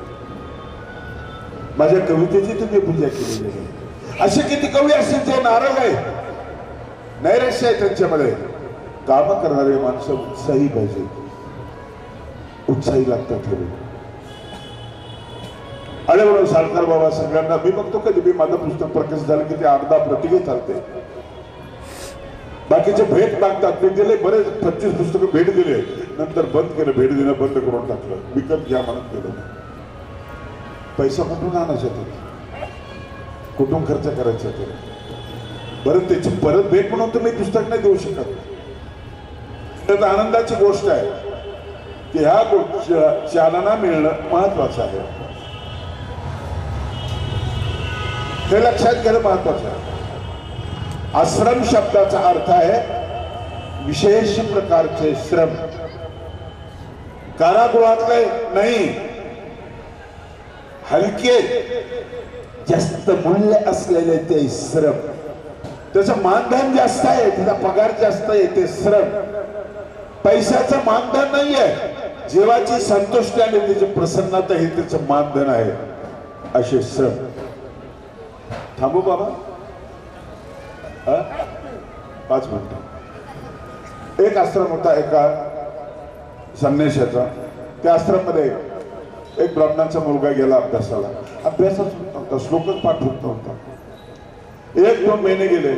Speaker 11: माझ्या कवितेची तुम्ही पूजा केलेली आहे. असे किती कवी असतील जे नाराज आहे, नैराश्य आहे त्यांच्यामध्ये. काम करणारे माणसं उत्साही पाहिजे, उत्साही लागतात. अरे बरोबर सालकर बाबा सगळ्यांना मी बघतो, कधी मी माझं पुस्तक प्रकाशित झालं की ते 8-10 प्रतिभे चालते. बाकीचे भेट मागतात. मी दिले बरेच 25 पुस्तकं भेट दिले, नंतर बंद केलं, भेट देणं बंद करून टाकलं. विकत घ्या म्हणत गेलो. पैसा कुठून आणायचा ते, कुठून खर्च करायचा ते. बरं त्याची परत भेट म्हणून तुम्ही पुस्तक नाही देऊ शकत. तर आनंदाची गोष्ट आहे की ह्या चालना मिळणं महत्वाचं आहे, हे लक्षात घेणं महत्वाचं आहे. आश्रम शब्दाचा अर्थ आहे विशेष प्रकारचे श्रम. कारागृहातले नाही, हलके जास्त मूल्य असलेले ते श्रम. त्याचं मानधन जास्त आहे, त्याचा पगार जास्त आहे, ते श्रम. पैशाचं मानधन नाहीये, जीवाची संतुष्टी आणि त्याची प्रसन्नता हे त्याचं मानधन आहे. असे श्रम. थांबू बाबा 5 मिनिटं. एक आश्रम होता एका संन्याशाचा. त्या आश्रममध्ये एक ब्राह्मणाचा मुलगा गेला अभ्यासाला. अभ्यासच होत नव्हता, श्लोकच पाठ होत नव्हता. 1-2 महिने गेले,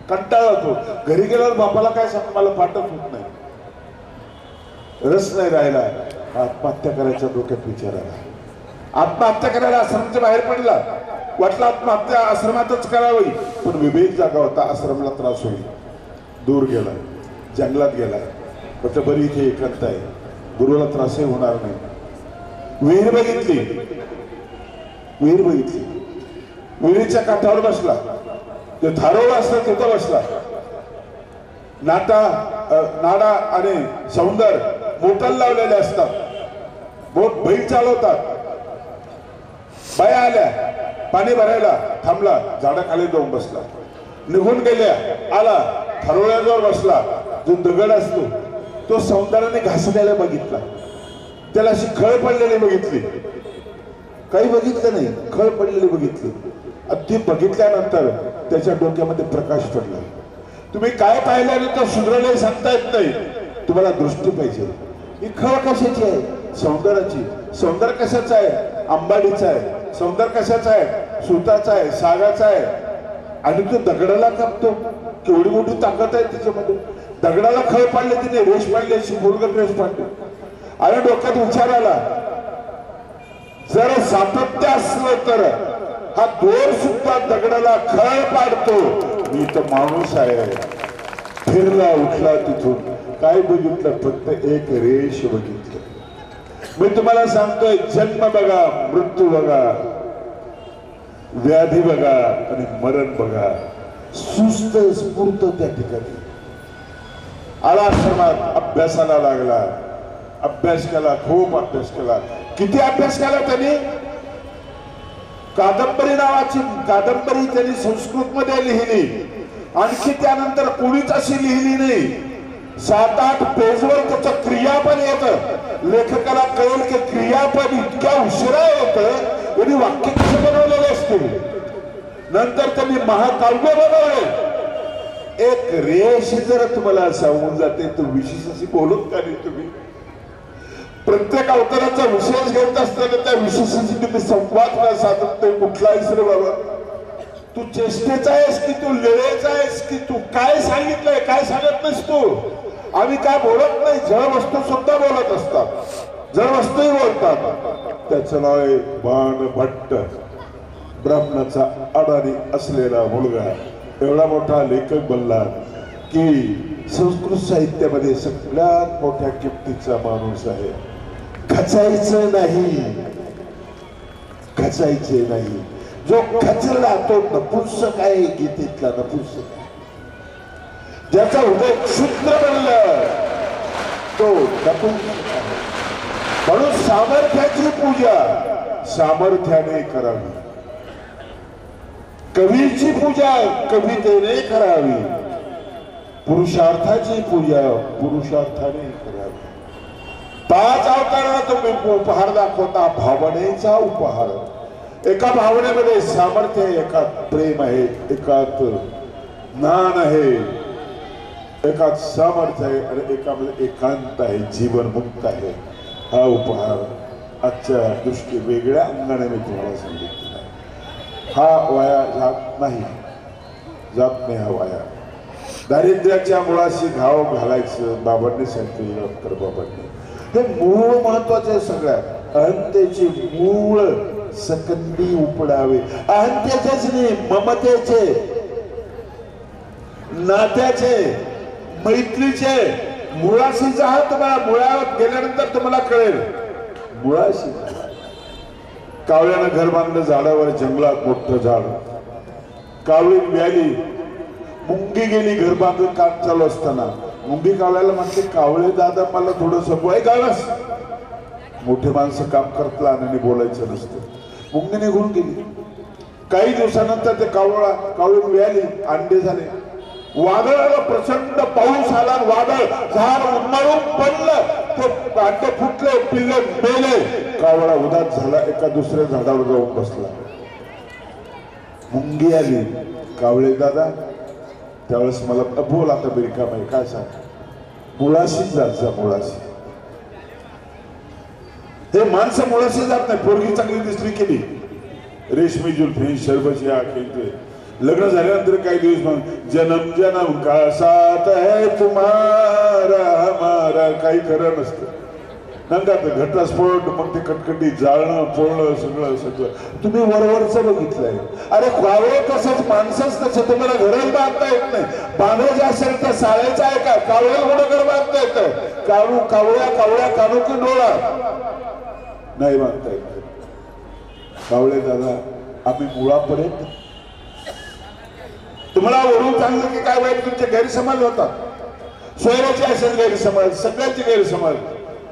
Speaker 11: कंटाळा होतो. घरी गेल्यावर बापाला काय सांग, मला पाठच होत नाही, रस नाही राहिला. आत्महत्या करायचा डोक्यात विचार आला. आत्महत्या करायला आश्रमाच्या बाहेर पडला. वाटलं आत्महत्या आश्रमातच करावी, पण विवेक जागा होता, आश्रमाला त्रास होईल. दूर गेला, जंगलात गेला. म्हटलं बरी इथे एकांत आहे, गुरुला त्रासही होणार नाही. विहीर बघितली, विहीर बघितली, विहिरीच्या काठावर बसला. ते थारोळ असतं तिथं बसला. नाडा आणि सौंदर मोटार लावलेले असतात, बोट बैल चालवतात. बाया आल्या, पाणी भरायला थांबला, झाडाखाली जाऊन बसला. निघून गेल्या, आला, थारोळ्याजवळ बसला. जो दगड असतो तो सौंदर्याने घासलेला बघितला. त्याला अशी खळ पडलेली बघितली, काही बघितलं नाही, खळ पडलेली बघितली. ती बघितल्यानंतर त्याच्या डोक्यामध्ये प्रकाश पडला. तुम्ही काय पाहिल्यानंतर सुधरले सांगता येत नाही, तुम्हाला दृष्टी पाहिजे. ही खळ कशाची आहे? सौंदर्याची. सौंदर्य कशाचं आहे? आंबाडीचं आहे. सौंदर्य कशाचं आहे? सुताचं आहे, सागाचं आहे. आणि तो दगडाला कापतो. केवढी मोठी ताकद आहे त्याच्यामध्ये. दगडाला खळ पाडले, तिने रेष पाडली, अशी गोलगट रेष पाडली. आणि डोक्यात विचार आला, जर सातत्य असलं तर हा दोर सुद्धा दगडाला खळ पाडतो. मी तर माणूस आहे. फिरला, उठला तिथून. काय बघितलं? फक्त एक रेष बघितलं. मी तुम्हाला सांगतोय, जन्म बघा, मृत्यू बघा, व्याधी बघा आणि मरण बघा. सुस्त स्फूर्त त्या ठिकाणी आला. आश्रमात अभ्यासाला लागला. अभ्यास केला, खूप अभ्यास केला. किती अभ्यास केला त्यांनी? कादंबरी नावाची कादंबरी त्यांनी संस्कृत मध्ये लिहिली. आणखी त्यानंतर कोणीच अशी लिहिली नाही. 7-8 पेजवर त्याचं क्रियापद येतं. लेखकाला कळेल की क्रियापद इतक्या उशिरा येतं, त्यांनी वाक्य कसे बनवलेले असतील. नंतर त्यांनी महाकाव्य बनवले. एक रेष जर तुम्हाला सांगून जाते तर विशेष अशी बोलत का नाही तुम्ही? प्रत्येक अवताराचा विशेष घेत असताना त्या विशेषाशी तुम्ही संवाद काय साधत नाही कुठलाच रे बाबा. तू चेष्टेचा आहेस की तू लिळेचा आहेस की तू काय सांगितलंय काय सांगत नाहीस तू. आम्ही काय बोलत नाही, जड वस्तू सुद्धा बोलत असतात, जड वस्तूही बोलतात. त्याचं नाव आहे बाणभट्ट. ब्राह्मणाचा अडाणी असलेला मुलगा एवढा मोठा लेखक बनला की संस्कृत साहित्यामध्ये सगळ्यात मोठ्या किमतीचा माणूस आहे. खचायचं नाही, खचायचे नाही. जो खचला तो नपुंसक आहे, गीतेतला नपुंसक. ज्याचा हृदय क्षुद्र बनलं तो नपुंसक आहे. म्हणून सामर्थ्याची पूजा सामर्थ्याने करावी, कवीची पूजा कवितेने करावी, पुरुषार्थाची पूजा पुरुषार्थाने करावी. 5 अवतारांना तुम्ही उपहार दाखवता, भावनेचा उपहार. एका भावनेमध्ये सामर्थ्य आहे, एकात प्रेम आहे, एकात ज्ञान आहे, एकात सामर्थ्य आहे आणि एकामध्ये एकांत आहे, जीवनमुक्त आहे. हा उपहार आजच्या दृष्टी वेगळ्या अंगाने मी तुम्हाला सांगितलेला आहे. हा वाया जात नाही, जात नाही हा वाया. दारिद्र्याच्या मुळाशी घाव घालायचं बाबांनी सांगितलं, डॉक्टर बाबांनी. हे मूळ महत्वाचे आहे सगळ्यात. अहंतेचे मूळ सकंदी उपडावे. अहंतेचेच नाही, ममतेचे, नात्याचे, मैत्रीचे. मुळाशी जा. तुम्हाला मुळात गेल्यानंतर तुम्हाला कळेल. मुळाशी कावळ्यानं घर बांधलं झाडावर, जंगलात मोठं झाड. कावळी व्याली, मुंगी गेली घर बांधून काम चालू असताना. मुंगी कावळ्याला म्हणते, कावळे दादा मला थोडंसं बोय गावस. मोठे माणसं काम करतला आणि बोलायचं नसतं. मुंगी निघून गेली. काही दिवसानंतर ते कावळी मिळाली, अंडे झाले. वादळ आलं, प्रचंड पाऊस आला, वादळ झाड उन्मळून पडलं, ते अंडे फुटले, पिल्ले मेले. कावळा उदास झाला, एका दुसऱ्या झाडावर जाऊन बसला. मुंगी आली, कावळे दादा त्यावेळेस मला बोल, आता बिरकाम आहे, काय सांग. मुळाशी जात जा, मुळाशी. हे माणसं मुळाशी जात नाही. पोरगी चांगली दिसली केली, रेशमी जुल्फी, शरबती आंखें, लग्न झाल्यानंतर काही दिवस मग जन्म जन्म का साथ है तुम्हारा हमारा, काही खरं नसतं. नंतर घटस्फोट, मग ते कटकटी, जाळणं पोळणं सगळं सगळं तुम्ही वरवरचं बघितलंय. अरे कावळे तसंच, माणसंच तसं. तुम्हाला घरच बांधता येत नाही. बांधायचं असेल तर साळेचं आहे का? कावळ्याला कुठं घर बांधता येतं? कावळ्या कानू की डोळा नाही बांधता येत. कावळे दादा आम्ही मुळापर्यंत. तुम्हाला वरून सांगलं की काय वाईट तुमचे गैरसमज होतात. सोयऱ्याचे असेल गैरसमज, सगळ्यांचे गैरसमज.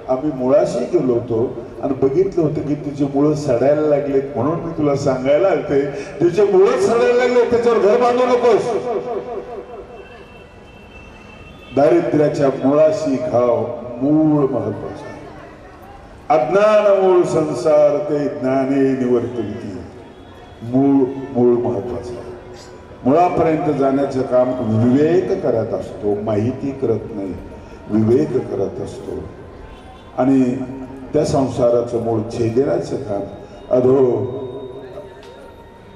Speaker 11: आम्ही मुळाशी गेलो होतो आणि बघितलं होतं की तिचे मुळं सडायला लागलेत. म्हणून मी तुला सांगायला आलते, तिचे मुळं सडायला लागले, त्याच्यावर घर बांधू नकोस. दारिद्र्याच्या मुळाशी घाव मूळ महत्वाचा. अज्ञान मूळ संसार ते ज्ञाने निवर्तविती. मूळ महत्वाचं. मुळापर्यंत जाण्याचं काम विवेक करत असतो, माहिती करत नाही, विवेक करत असतो. आणि त्या संसाराचं मूळ छेदण्याचं काम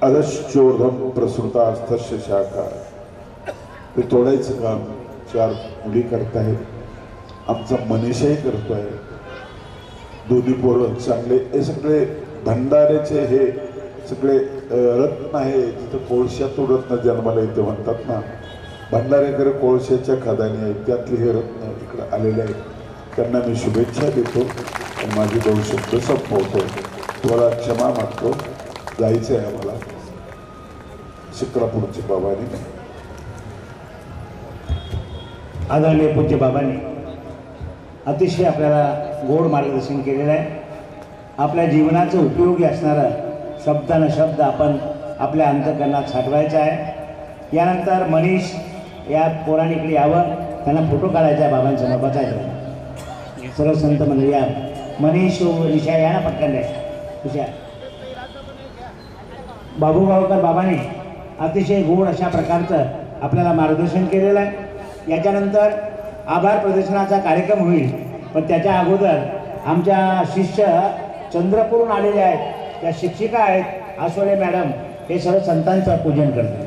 Speaker 11: अधश्चोर्धम प्रसृतास्तस्य शाखा, ते तोडायचं काम 4 मुली करतायत. आमचा मनीषाही करतोय. दोन्ही पोरं चांगले. हे सगळे भंडाऱ्याचे हे सगळे रत्न आहे. तिथं कोळशातून रत्न जन्माला येते म्हणतात ना. भंडारेकर कोळशाच्या खदानी आहेत, त्यातले हे रत्न इकडे आलेले आहेत. त्यांना मी शुभेच्छा देतो आणि माझे 2 शब्द संपवतो. तुम्हाला क्षमा मागतो. जायचं आहे आम्हाला शिक्रापूरच्या बाबांनी.
Speaker 9: आदरणीय पूज्य बाबांनी अतिशय आपल्याला गोड मार्गदर्शन केलेलं आहे. आपल्या जीवनाचं उपयोगी असणारं शब्दानं शब्द आपण आपल्या अंतःकरणात साठवायचा आहे. यानंतर मनीष या पोरांकडे यावं, त्यांना फोटो काढायचा आहे बाबांसमोर बसायचं. सर्व संत मंडळी या. मनीष निशा या ना पटकन निशा. बाबूगावकर बाबांनी अतिशय गोड अशा प्रकारचं आपल्याला मार्गदर्शन केलेलं आहे. याच्यानंतर आभार प्रदर्शनाचा कार्यक्रम होईल, पण त्याच्या अगोदर आमच्या शिष्य चंद्रपूरहून आलेले आहेत, त्या शिक्षिका आहेत आसोले मॅडम, हे सर्व संतांचं पूजन करतात.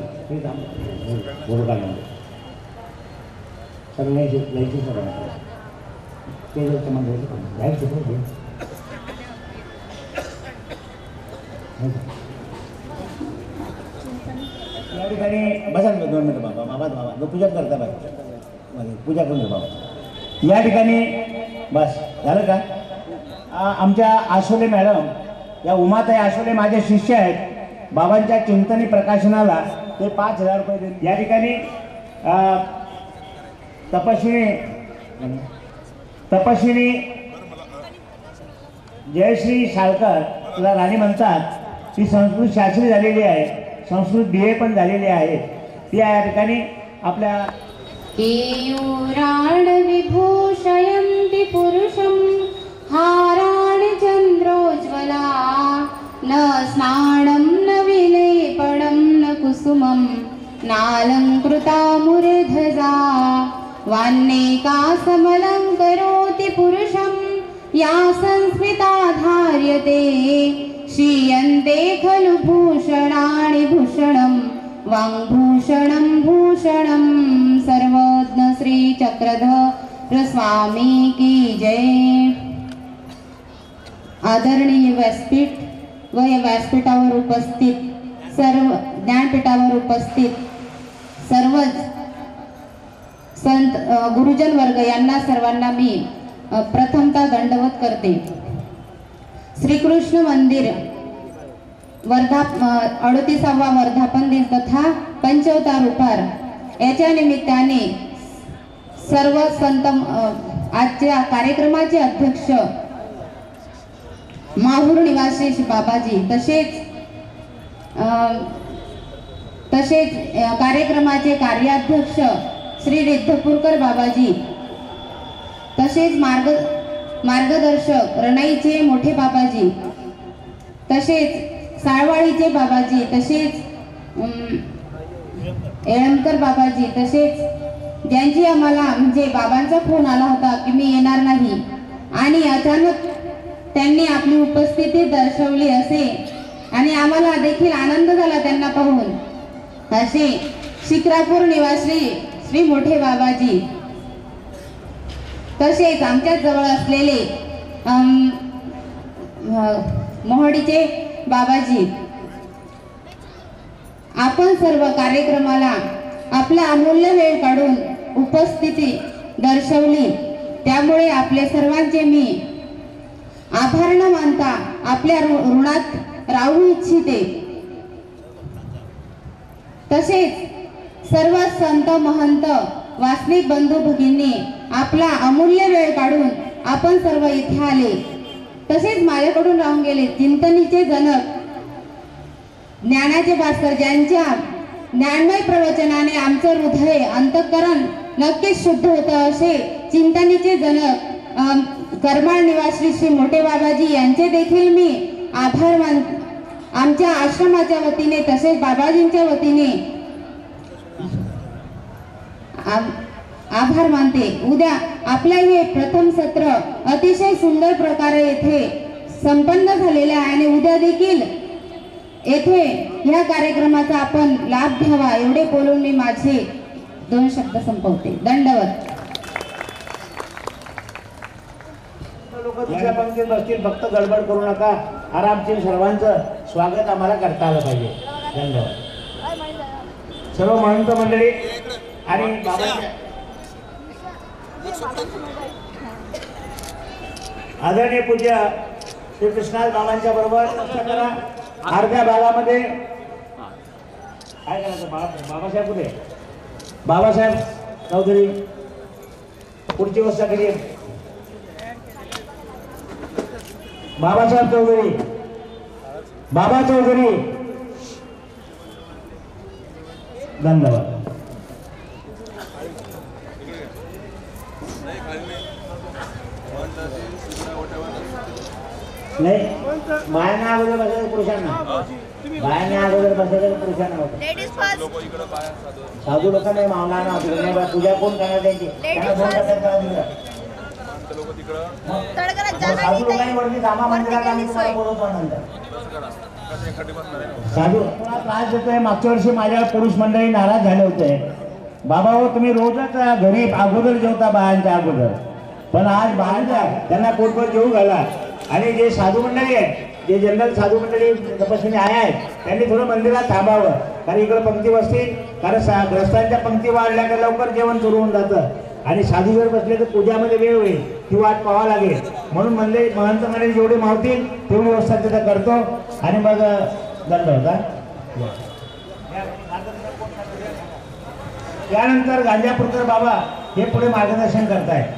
Speaker 9: या ठिकाणी बसा 2 मिनिटं बाबा, बाबा पूजा करता बाबा, पूजा करून घ्या बाबा. या ठिकाणी बस झालं का? आमच्या आसोले मॅडम, या उमाताई आसोले माझे शिष्य आहेत. बाबांच्या चिंतनी प्रकाशनाला ते 5,000 रुपये देत. या ठिकाणी तपस्विनी जयश्री शाळकर, तुला राणी म्हणतात, ती संस्कृत शास्त्री झालेली आहे, संस्कृत BA पण झालेली आहे. ती या ठिकाणी आपल्या
Speaker 2: केयूराण विभूषयन्ति पुरुषं हाराणि चन्द्रोज्ज्वला न स्नानं न विलेपनं न कुसुमं नालङ्कृता मूर्धजा वान्नेकासमलङ्करोति पुरुषं या संस्कृता धार्यते श्रीयन्ते खलु भूषणानि भूषणं वाङ्भूषणं भूषणं सर्वज्ञ श्री चक्रधर स्वामी की जय. आदरणीय व्यासपीठ व या व्यासपीठावर उपस्थित सर्व ज्ञानपीठावर उपस्थित सर्वच संत गुरुजन वर्ग यांना सर्वांना मी प्रथमतः दंडवत करते. श्रीकृष्ण मंदिर 38वा वर्धापन दिन तथा पंचअवतार उपार याच्या निमित्ताने सर्व संत आजच्या कार्यक्रमाचे अध्यक्ष माहूर निवासी बाबाजी, तसेच कार्यक्रमाचे कार्याध्यक्ष श्री रिद्धपुरकर बाबाजी, तसेच मार्गदर्शक रणाईचे मोठे बाबाजी, तसेच साळवाडीचे बाबाजी, तसेच येळमकर बाबाजी, तसेच ज्यांची आम्हाला म्हणजे बाबांचा फोन आला होता की मी येणार नाही आणि अचानक त्यांनी आपली उपस्थिती दर्शवली असे आणि आम्हाला देखील आनंद झाला त्यांना पाहून, असे शिक्रापूर निवासी श्री मोठे बाबाजी, तसेच आमच्या जवळ असलेले मोहडीचे बाबाजी, आपण सर्व कार्यक्रमाला आपला अमूल्य वेळ काढून उपस्थिती दर्शवली, त्यामुळे आपले सर्वांचे मी आभार न मानता आपल्या ऋणात राहू इच्छिते. तसेच सर्व संत महंत वासनिक बंधू भगिनी आपला अमूल्य वेळ काढून आपण सर्व इथे आले. तसेच माझ्याकडून राहून गेले चिंतनीचे जनक, ज्ञानाचे भास्कर, ज्यांच्या ज्ञानमय प्रवचनाने आमचं हृदय अंतःकरण नक्कीच शुद्ध होतं, असे चिंतनीचे जनक करमाळ निवासी श्री मोठे बाबाजी यांचे देखील मी आभार मानते. आमच्या आश्रमाच्या वतीने तसेच बाबाजींच्या वतीने आभार मानते. उद्या आपले हे प्रथम सत्र अतिशय सुंदर प्रकारे येथे संपन्न झालेले आहे आणि उद्या देखील येथे ह्या कार्यक्रमाचा आपण लाभ घ्यावा एवढे बोलून मी माझे 2 शब्द संपवते. दंडवत.
Speaker 9: लोक दुसऱ्या पंक्तीत बसतील, फक्त गडबड करू नका, आरामशीर सर्वांचं स्वागत आम्हाला करता आलं पाहिजे. धन्यवाद. सर्व महंत मंडळी आणि बाबांच्या आदरणीय पूज्य श्री कृष्णाल बाबांच्या बरोबर करा. अर्ध्या भागामध्ये काय करायचं, बाबासाहेब कुठे, बाबासाहेब चौधरी पुढची गोष्ट कधी, बाबासाहेब चौधरी, बाबा चौधरी. धन्यवाद. नाही बायांना अगोदर बसायचं पुरुषांना, बायांना अगोदर बसायचं पुरुषांना होतं. साधू लोकांना मावला ना पूजा कोण करणार त्यांची, त्यांना फोन करतात. साधू लोकांवरती रामा मंदिरात आम्ही तुम्हाला बोलवतो नंतर. साधू त्रास देतोय. मागच्या वर्षी माझ्या पुरुष मंडळी नाराज झाले होते. बाबा हो तुम्ही रोजच घरी अगोदर जेवता बायांच्या अगोदर, पण आज बायांच्या त्यांना पोटभर जेवू घाला. आणि जे साधू मंडळी आहेत, जे जनरल साधू मंडळी तपस्विनी आहेत, त्यांनी थोडं मंदिरात थांबावं, कारण इकडे पंक्ती बसतील. कारण ग्रस्तांच्या पंक्ती वाढल्या का लवकर जेवण सुरू होऊन जातं आणि साधू जर बसले तर पूजामध्ये वेळ होईल, ती वाट पाहावं लागेल. म्हणून म्हणले महंत मंडळी जेवढे मावतील तेवढी व्यवस्था तिथं करतो आणि मग दंड होता. त्यानंतर गांजापूरकर बाबा हे पुढे मार्गदर्शन करतायत.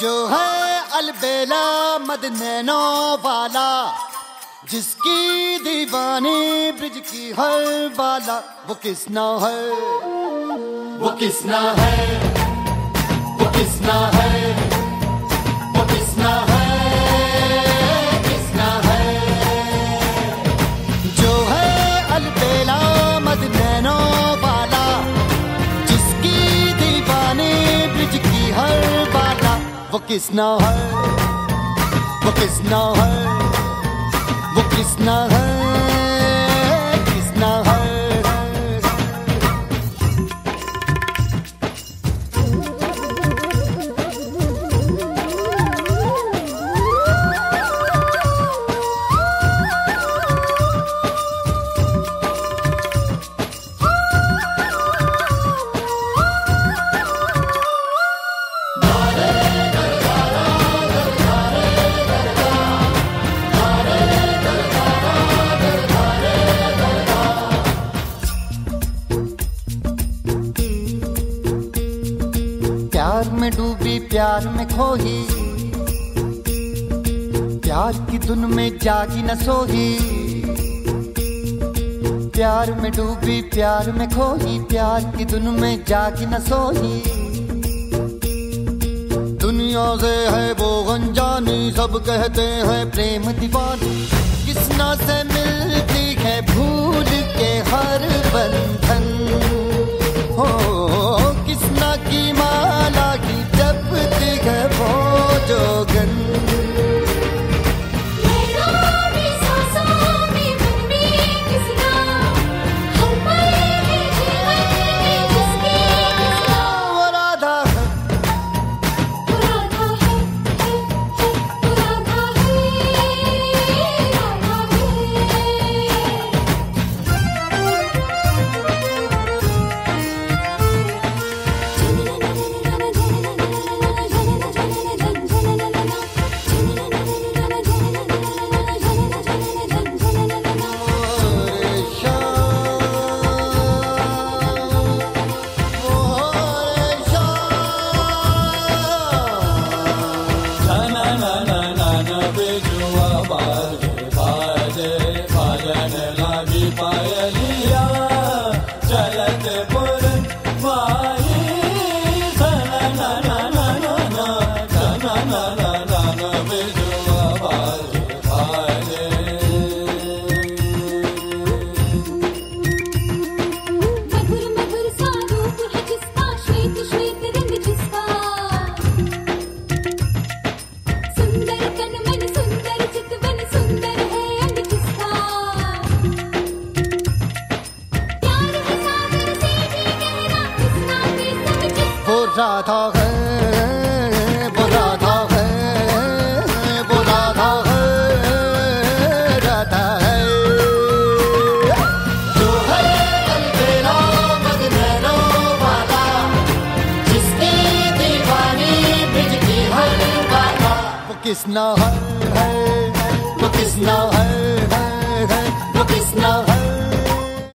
Speaker 1: जो है अलबेला मद नैनो वाला, जिसकी दीवानी ब्रिज की हर बाला, वो किसना है, वो किसना है, वो किसना है, वो किसना है, किसना है। जो है अलबेला मद नैनो वाला, जिसकी दीवानी ब्रिज की हर बाला, वो किसना है, वो किसना है, वो किसना है, किसना है। प्यार में डूबी प्यार में खोही, प्यार की धुन में जागी न सोही। प्यार में डूबी प्यार में खोही, प्यार की धुन में जागी न सोही। दुनिया से है वो अनजानी, सब कहते हैं प्रेम दीवानी। किसना से मिलती है भूल के हर बंधन, हो किसना की माला की जपती है वो जोगन। राधा है, वो राधा है, वो राधा है, राधा है। जो है अलबेला मगनैनो वाला, जिसकी दीवानी ब्रिज की हर बाला, वो किसना है